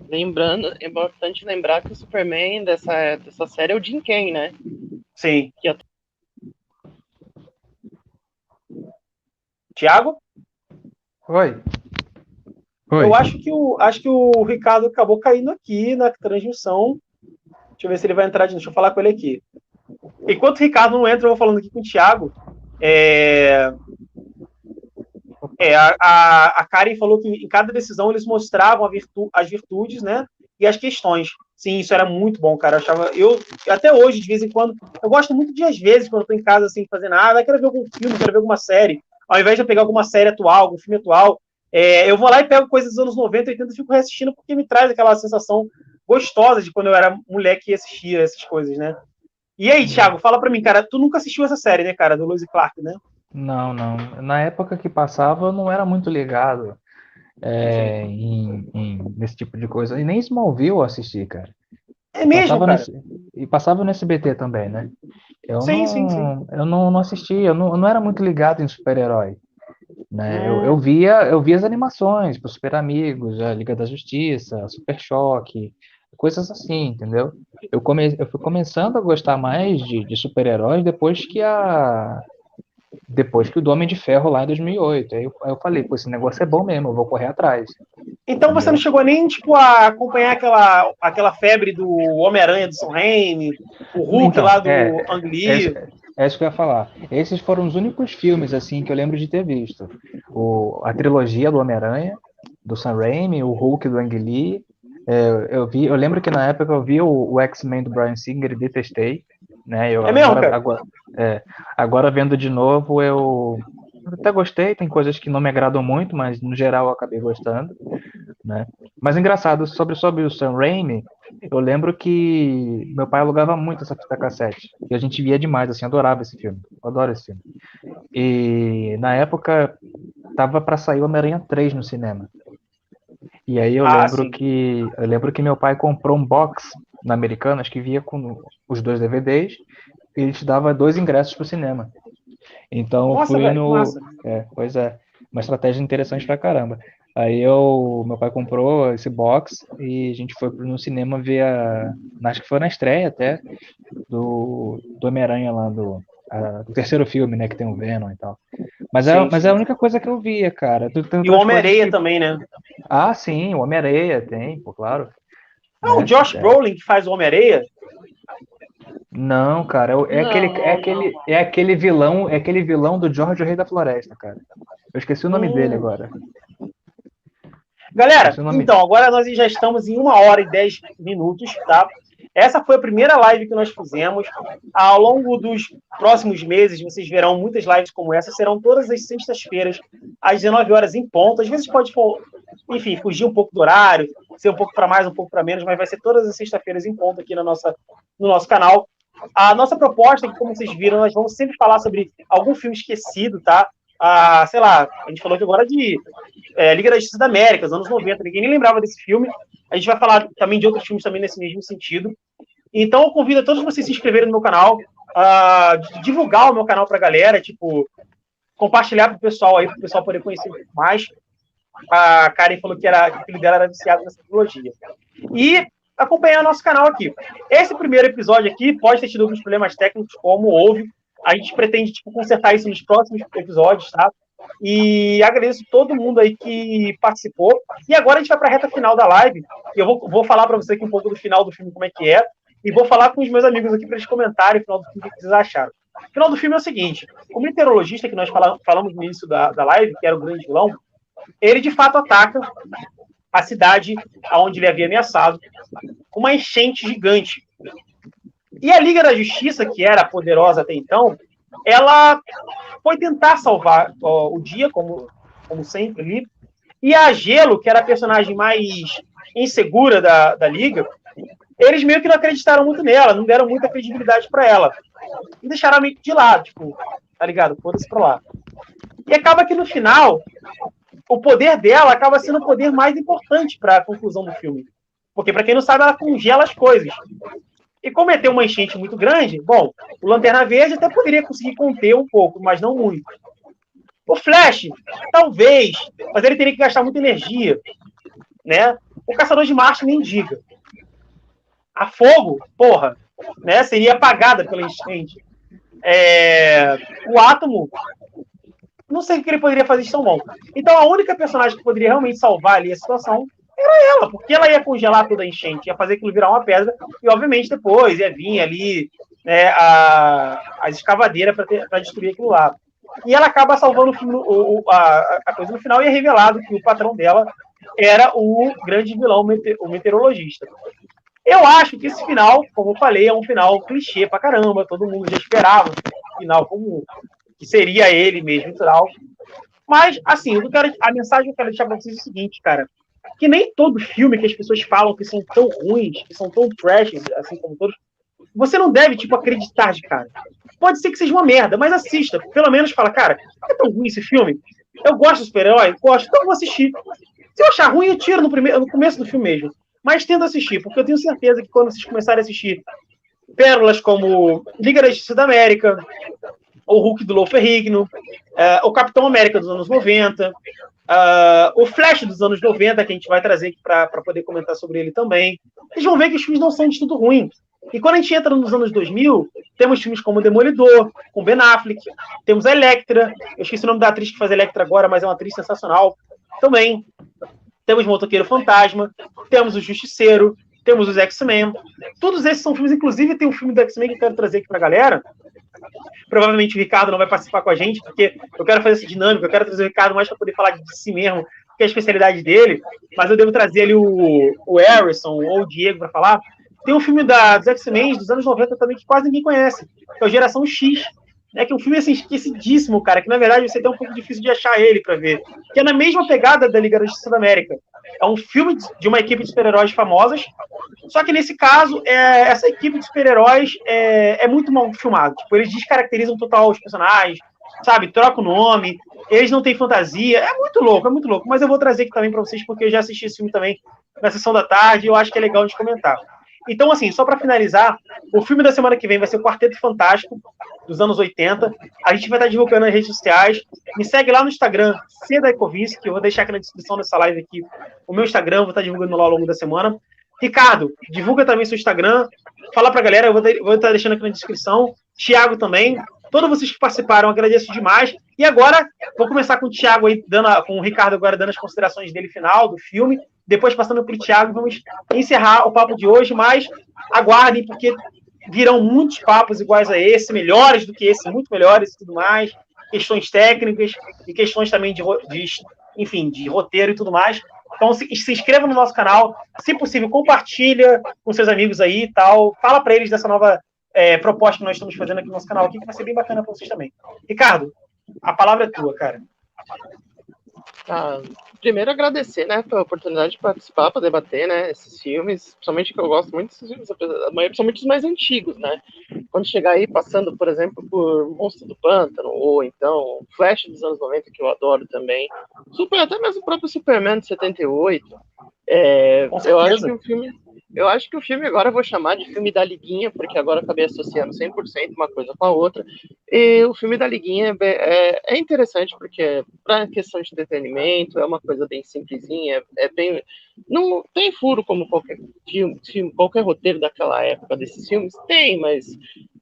Lembrando, é importante lembrar que o Superman dessa série é o Jim Kane, né? Sim. Tiago? Oi. Eu acho que o Ricardo acabou caindo aqui na transmissão. Deixa eu ver se ele vai entrar de novo. Deixa eu falar com ele aqui. Enquanto o Ricardo não entra, eu vou falando aqui com o Thiago. A Karen falou que em cada decisão eles mostravam as virtudes, né? E as questões. Sim, isso era muito bom, cara. Eu até hoje, de vez em quando, eu gosto muito de, às vezes, quando eu tô em casa sem fazer nada, quero ver algum filme, quero ver alguma série. Ao invés de eu pegar alguma série atual, algum filme atual, eu vou lá e pego coisas dos anos 90, 80 e fico reassistindo porque me traz aquela sensação gostosa de quando eu era moleque e assistia essas coisas, né? E aí, Thiago, fala pra mim, cara, tu nunca assistiu essa série, né, cara, do Lois e Clark, né? Não. Na época que passava, eu não era muito ligado nesse tipo de coisa. E nem Smallville eu assisti, cara. É mesmo, cara? E passava no SBT também, né? Sim. Eu não assisti, eu não era muito ligado em super-herói. Né? Eu via as animações, tipo, Super Amigos, a Liga da Justiça, Super Choque, coisas assim, entendeu? Eu fui começando a gostar mais de super-heróis depois que o do Homem de Ferro lá em 2008. Aí eu falei, pô, esse negócio é bom mesmo, eu vou correr atrás. Então você não Entendeu? chegou nem, tipo, a acompanhar aquela febre do Homem-Aranha do Sam Raimi, o Hulk Então, lá do Ang Lee. é isso que eu ia falar. Esses foram os únicos filmes, assim, que eu lembro de ter visto. A trilogia do Homem-Aranha, do Sam Raimi, o Hulk do Ang Lee. Eu lembro que na época eu vi o X-Men do Bryan Singer e detestei, né? É mesmo, cara? Agora vendo de novo, eu até gostei, tem coisas que não me agradam muito, mas no geral eu acabei gostando, né? Mas engraçado, sobre o Sam Raimi, eu lembro que meu pai alugava muito essa fita cassete, e a gente via demais, assim, adorava esse filme, eu adoro esse filme. E na época tava para sair o Homem-Aranha 3 no cinema. E aí Sim. eu lembro que meu pai comprou um box na Americanas que via com os 2 DVDs e ele te dava 2 ingressos pro cinema. Então eu Nossa, fui velho, que no. massa. Pois é, uma estratégia interessante pra caramba. Meu pai comprou esse box e a gente foi no cinema ver acho que foi na estreia até, do Homem-Aranha lá, do terceiro filme, né, que tem o Venom e tal. Mas Sim, é a sim. única coisa que eu via, cara. Tem E o outras coisas Homem-Areia que. também, né? Ah, sim, o Homem-Areia tem, pô, claro. É o Né? Josh Brolin que faz o Homem-Areia? Não, cara, é aquele vilão do George o Rei da Floresta, cara. Eu esqueci o nome dele Hum. agora. Galera, Esqueci o nome. então, agora nós já estamos em 1 hora e 10 minutos, tá? Essa foi a primeira live que nós fizemos. Ao longo dos próximos meses, vocês verão muitas lives como essa. Serão todas as sextas-feiras, às 19 horas em ponto. Às vezes pode, enfim, fugir um pouco do horário, ser um pouco para mais, um pouco para menos, mas vai ser todas as sextas-feiras em ponto aqui no nosso canal. A nossa proposta é que, como vocês viram, nós vamos sempre falar sobre algum filme esquecido, tá? Sei lá, a gente falou aqui agora de Liga da Justiça da América, dos anos 90, ninguém nem lembrava desse filme. A gente vai falar também de outros filmes também nesse mesmo sentido. Então eu convido a todos vocês a se inscreverem no meu canal, divulgar o meu canal pra galera, tipo, compartilhar pro pessoal aí, pro pessoal poder conhecer mais. A Karen falou que o filho dela era viciado nessa trilogia. E acompanhar nosso canal aqui. Esse primeiro episódio aqui pode ter tido alguns problemas técnicos, como houve. A gente pretende, tipo, consertar isso nos próximos episódios, tá? E agradeço todo mundo aí que participou. E agora a gente vai para a reta final da live. E eu vou falar para você aqui um pouco do final do filme, como é que é. E vou falar com os meus amigos aqui para eles comentarem o final do filme, o que vocês acharam. O final do filme é o seguinte: o meteorologista que nós falamos no início da live, que era o grande vilão, ele de fato ataca a cidade onde ele havia ameaçado, uma enchente gigante. E a Liga da Justiça, que era poderosa até então, ela foi tentar salvar o dia, como sempre ali. E a Gelo, que era a personagem mais insegura da Liga, eles meio que não acreditaram muito nela, não deram muita credibilidade para ela. E deixaram meio que de lado, tipo, tá ligado? Foda-se pra lá. E acaba que no final, o poder dela acaba sendo o poder mais importante para a conclusão do filme. Porque, para quem não sabe, ela congela as coisas. E como é ter uma enchente muito grande, bom, o Lanterna Verde até poderia conseguir conter um pouco, mas não muito. O Flash, talvez, mas ele teria que gastar muita energia, né? O Caçador de Marte nem diga. A Fogo, porra, né? Seria apagada pela enchente. O Átomo, não sei o que ele poderia fazer de tão bom. Então a única personagem que poderia realmente salvar ali a situação era ela, porque ela ia congelar toda a enchente, ia fazer aquilo virar uma pedra, e obviamente depois ia vir ali, né, as escavadeiras para destruir aquilo lá. E ela acaba salvando a coisa no final, e é revelado que o patrão dela era o grande vilão, o meteorologista. Eu acho que esse final, como eu falei, é um final clichê pra caramba, todo mundo já esperava um final como que seria ele mesmo e tal. Mas, assim, a mensagem que eu quero deixar pra vocês é o seguinte, cara, que nem todo filme que as pessoas falam que são tão ruins, que são tão trash, assim como todos, você não deve, tipo, acreditar de cara. Pode ser que seja uma merda, mas assista. Pelo menos fala, cara, é tão ruim esse filme? Eu gosto do super-herói, gosto, então eu vou assistir. Se eu achar ruim, eu tiro no começo do filme mesmo. Mas tenta assistir, porque eu tenho certeza que quando vocês começarem a assistir pérolas como Liga da Justiça da América, o Hulk do Lou Ferrigno, o Capitão América dos anos 90, o Flash dos anos 90, que a gente vai trazer aqui para poder comentar sobre ele também, vocês vão ver que os filmes não são de tudo ruim. E quando a gente entra nos anos 2000, temos filmes como Demolidor, com Ben Affleck, temos a Elektra, eu esqueci o nome da atriz que faz a Elektra agora, mas é uma atriz sensacional também. Temos Motoqueiro Fantasma, temos o Justiceiro, temos os X-Men. Todos esses são filmes, inclusive tem um filme do X-Men que eu quero trazer aqui pra galera. Provavelmente o Ricardo não vai participar com a gente, porque eu quero fazer essa dinâmica, eu quero trazer o Ricardo mais para poder falar de si mesmo, que é a especialidade dele, mas eu devo trazer ali o Harrison ou o Diego para falar. Tem um filme dos X-Men dos anos 90 também que quase ninguém conhece, que é o Geração X, né, que é um filme assim, esquecidíssimo, cara, que na verdade você tem um pouco difícil de achar ele para ver, que é na mesma pegada da Liga da Justiça da América. É um filme de uma equipe de super-heróis famosas, só que nesse caso, essa equipe de super-heróis é muito mal filmada. Tipo, eles descaracterizam total os personagens, sabe? Troca o nome, eles não têm fantasia. É muito louco. Mas eu vou trazer aqui também para vocês, porque eu já assisti esse filme também na sessão da tarde e eu acho que é legal de comentar. Então, assim, só para finalizar, o filme da semana que vem vai ser o Quarteto Fantástico, dos anos 80. A gente vai estar divulgando nas redes sociais. Me segue lá no Instagram, Cdaikovic, que eu vou deixar aqui na descrição dessa live aqui o meu Instagram, vou estar divulgando lá ao longo da semana. Ricardo, divulga também seu Instagram, fala pra galera, eu vou estar deixando aqui na descrição. Thiago também. Todos vocês que participaram, agradeço demais. E agora, vou começar com o Thiago aí, com o Ricardo agora dando as considerações dele final do filme. Depois, passando para o Thiago, vamos encerrar o papo de hoje, mas aguardem, porque virão muitos papos iguais a esse, melhores do que esse, muito melhores e tudo mais. Questões técnicas e questões também de roteiro e tudo mais. Então, se inscreva no nosso canal. Se possível, compartilha com seus amigos aí e tal. Fala para eles dessa nova proposta que nós estamos fazendo aqui no nosso canal, aqui, que vai ser bem bacana para vocês também. Ricardo, a palavra é tua, cara. Primeiro agradecer, né, pela oportunidade de participar, para debater, né, esses filmes, principalmente que eu gosto muito desses filmes, principalmente os mais antigos, né, quando chegar aí passando, por exemplo, por Monstro do Pântano, ou então Flash dos anos 90, que eu adoro também, até mesmo o próprio Superman de 78, eu acho que o filme agora eu vou chamar de filme da Liguinha, porque agora eu acabei associando 100% uma coisa com a outra. E o filme da Liguinha é interessante, porque para questão de entretenimento, é uma coisa bem simplesinha, não tem furo como qualquer filme, qualquer roteiro daquela época desses filmes, tem, mas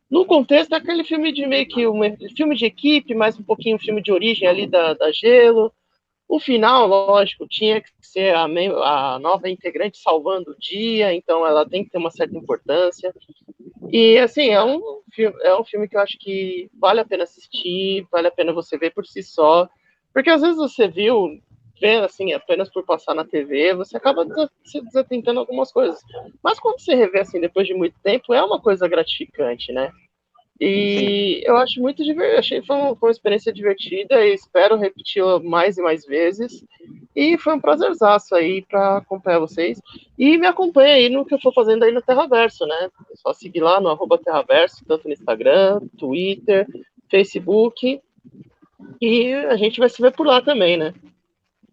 no contexto é aquele filme de meio que filme de equipe, mais um pouquinho filme de origem ali da Gelo. O final, lógico, tinha que ser a nova integrante salvando o dia, então ela tem que ter uma certa importância. E, assim, é um filme que eu acho que vale a pena assistir, vale a pena você ver por si só, porque às vezes você vê, assim, apenas por passar na TV, você acaba se desatentando algumas coisas. Mas quando você revê, assim, depois de muito tempo, é uma coisa gratificante, né? E eu acho muito divertido, achei que foi uma experiência divertida e espero repeti-la mais e mais vezes. E foi um prazerzaço aí para acompanhar vocês. E me acompanha aí no que eu for fazendo aí no Terraverso, né? É só seguir lá no @Terraverso, tanto no Instagram, Twitter, Facebook. E a gente vai se ver por lá também, né?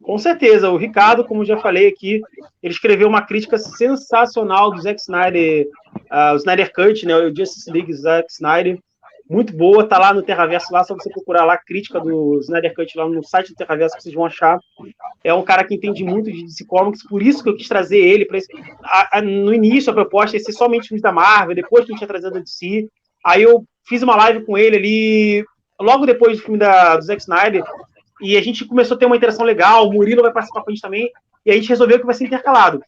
Com certeza. O Ricardo, como já falei aqui, ele escreveu uma crítica sensacional do Zack Snyder, o Snyder Cut, né? O Justice League Zack Snyder. Muito boa, tá lá no Terraverso, lá, só você procurar lá a crítica do Snyder Cut lá no site do Terraverso que vocês vão achar. É um cara que entende muito de DC Comics, por isso que eu quis trazer ele para no início a proposta ia ser somente filmes da Marvel, depois que a gente ia trazer da DC. Aí eu fiz uma live com ele ali, logo depois do filme do Zack Snyder, e a gente começou a ter uma interação legal, o Murilo vai participar com a gente também, e a gente resolveu que vai ser intercalado.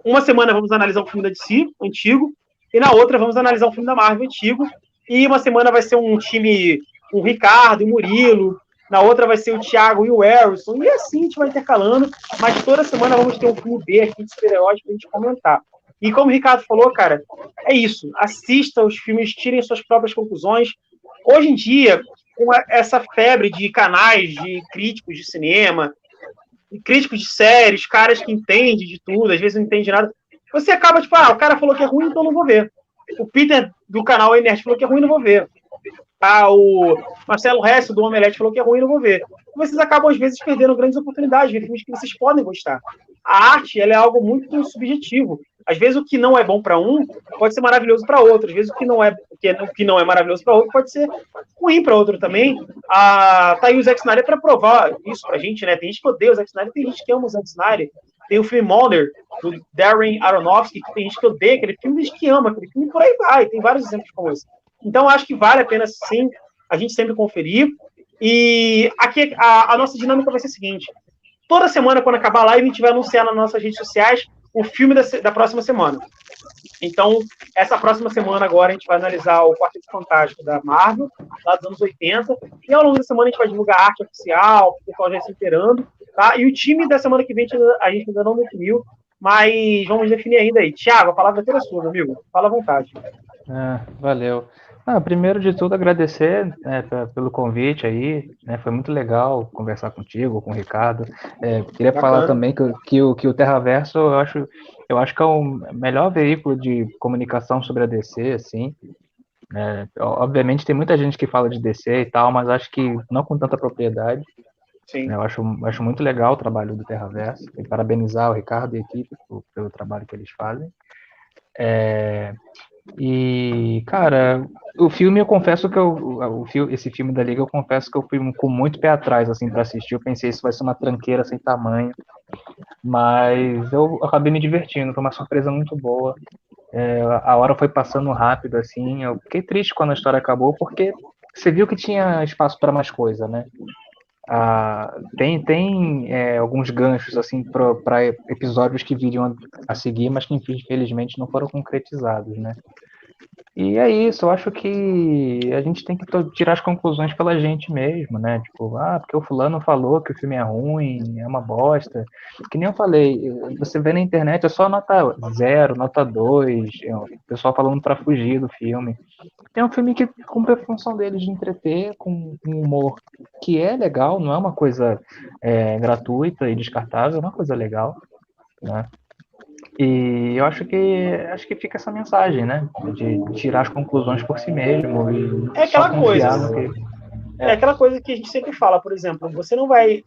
Uma semana vamos analisar um filme da DC, antigo, e na outra vamos analisar um filme da Marvel, antigo, e uma semana vai ser um time, o Ricardo e o Murilo, na outra vai ser o Thiago e o Harrison, e assim a gente vai intercalando, mas toda semana vamos ter um filme B aqui de super-heróis pra gente comentar. E como o Ricardo falou, cara, é isso, assista os filmes, tirem suas próprias conclusões. Hoje em dia, com essa febre de canais, de críticos de cinema, críticos de séries, caras que entendem de tudo, às vezes não entende nada, você acaba tipo, o cara falou que é ruim, então não vou ver. O Peter do canal Nerd falou que é ruim, não vou ver. O Marcelo Hess do Omelete falou que é ruim, não vou ver. Vocês acabam às vezes perdendo grandes oportunidades de filmes que vocês podem gostar. A arte, ela é algo muito subjetivo. Às vezes o que não é bom para um pode ser maravilhoso para outro. Às vezes o que não é maravilhoso para outro pode ser ruim para outro também. Tá aí o Zack Snyder para provar isso pra gente, né? Tem gente que odeia o Zack Snyder, tem gente que ama o Zack Snyder. Tem o filme Mother, do Darren Aronofsky, que tem gente que odeia aquele filme, tem gente que ama aquele filme, por aí vai. Tem vários exemplos como esse. Então, acho que vale a pena, sim, a gente sempre conferir. E aqui a nossa dinâmica vai ser a seguinte. Toda semana, quando acabar a live, a gente vai anunciar nas nossas redes sociais o filme da próxima semana. Então, essa próxima semana agora a gente vai analisar o Quarteto Fantástico da Marvel, lá dos anos 80, e ao longo da semana a gente vai divulgar a arte oficial, o pessoal já se inteirando, tá? E o time da semana que vem a gente ainda não definiu, mas vamos definir ainda aí. Thiago, a palavra é toda sua, meu amigo. Fala à vontade. Valeu. Primeiro de tudo, agradecer pelo convite aí, né? Foi muito legal conversar contigo, com o Ricardo. Queria falar também que o Terraverso, eu acho que é o melhor veículo de comunicação sobre a DC, assim. Obviamente tem muita gente que fala de DC e tal, mas acho que não com tanta propriedade. Sim. Eu acho muito legal o trabalho do Terraverso, e parabenizar o Ricardo e a equipe pelo trabalho que eles fazem. E, cara, o filme, eu confesso que esse filme da Liga, eu confesso que eu fui com muito pé atrás, assim, pra assistir. Eu pensei, isso vai ser uma tranqueira sem tamanho, mas eu acabei me divertindo, foi uma surpresa muito boa. A hora foi passando rápido, assim. Eu fiquei triste quando a história acabou, porque você viu que tinha espaço para mais coisa, né? Tem alguns ganchos, assim, para episódios que viriam a seguir, mas que infelizmente não foram concretizados, né? E é isso, eu acho que a gente tem que tirar as conclusões pela gente mesmo, né? Tipo, porque o fulano falou que o filme é ruim, é uma bosta. Que nem eu falei, você vê na internet, é só nota 0, nota 2, o pessoal falando pra fugir do filme. É um filme que cumpre a função dele de entreter com um humor que é legal, não é uma coisa gratuita e descartável, é uma coisa legal, né? E eu acho que fica essa mensagem, né? De tirar as conclusões por si mesmo e É aquela só confiar coisa. no que. É aquela coisa que a gente sempre fala, por exemplo, você não vai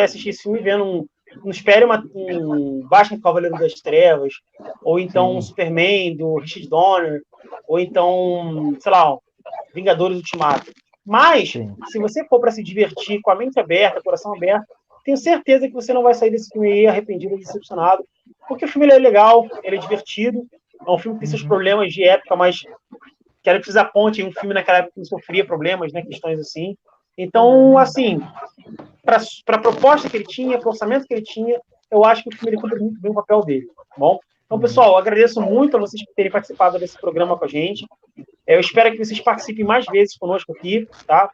assistir esse filme vendo não espere um Batman Cavaleiro das Trevas, ou então um Superman do Richard Donner, ou então, sei lá, Vingadores Ultimato. Mas, se você for para se divertir com a mente aberta, coração aberto, tenho certeza que você não vai sair desse filme aí arrependido, decepcionado, porque o filme ele é legal, ele é divertido, é um filme que tem seus problemas de época, mas que era preciso a ponte em um filme naquela época que não sofria problemas, né, questões assim. Então, assim, para a proposta que ele tinha, para o orçamento que ele tinha, eu acho que o filme ele cumpre muito bem o papel dele, tá bom? Então, pessoal, eu agradeço muito a vocês por terem participado desse programa com a gente. Eu espero que vocês participem mais vezes conosco aqui, tá?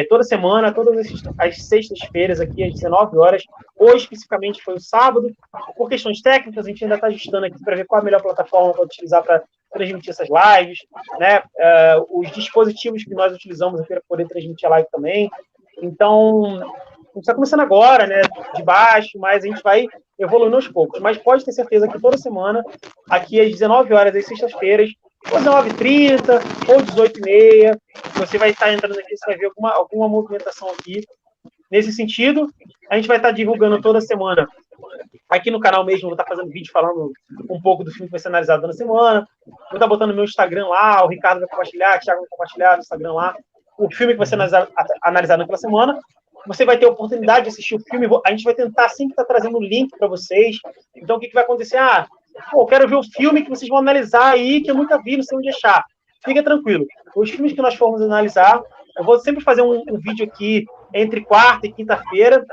Toda semana, todas as sextas-feiras aqui, às 19 horas. Hoje, especificamente, foi o sábado. Por questões técnicas, a gente ainda está ajustando aqui para ver qual a melhor plataforma para utilizar para transmitir essas lives, né? Os dispositivos que nós utilizamos aqui para poder transmitir a live também. Então, a gente está começando agora, né? De baixo, mas a gente vai evoluindo aos poucos. Mas pode ter certeza que toda semana, aqui às 19 horas, às sextas-feiras, ou 19h30, ou 18h30, você vai estar entrando aqui, você vai ver alguma movimentação aqui. Nesse sentido, a gente vai estar divulgando toda semana. Aqui no canal mesmo, vou estar fazendo vídeo falando um pouco do filme que vai ser analisado na semana. Vou estar botando no meu Instagram lá, o Ricardo vai compartilhar, o Thiago vai compartilhar no Instagram lá, o filme que vai ser analisado naquela semana. Você vai ter a oportunidade de assistir o filme. A gente vai tentar sempre estar trazendo o link para vocês. Então, o que vai acontecer? Eu quero ver o filme que vocês vão analisar aí, que eu nunca vi, não sei onde achar. Fica tranquilo. Os filmes que nós formos analisar, eu vou sempre fazer um vídeo aqui entre quarta e quinta-feira,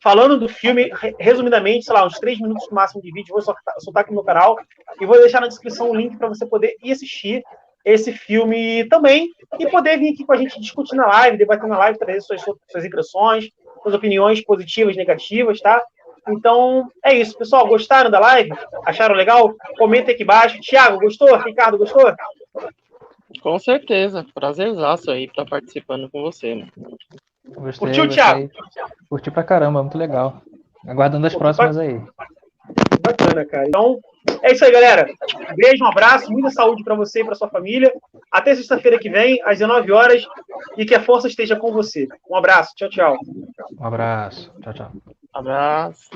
falando do filme, resumidamente, sei lá, uns 3 minutos no máximo de vídeo, vou soltar aqui no meu canal, e vou deixar na descrição o link para você poder ir assistir esse filme também, e poder vir aqui com a gente discutir na live, debater na live, trazer suas impressões, suas opiniões positivas, negativas, tá? Então, é isso. Pessoal, gostaram da live? Acharam legal? Comenta aqui embaixo. Thiago, gostou? Ricardo, gostou? Com certeza. Prazerzaço aí estar participando com você, mano. Curtiu, Thiago? Curti pra caramba, muito legal. Aguardando as próximas aí. Bacana, cara. Então, é isso aí, galera. Um beijo, um abraço, muita saúde para você e para sua família. Até sexta-feira que vem, às 19 horas, e que a força esteja com você. Um abraço. Tchau, tchau. Um abraço. Tchau, tchau. Abraço.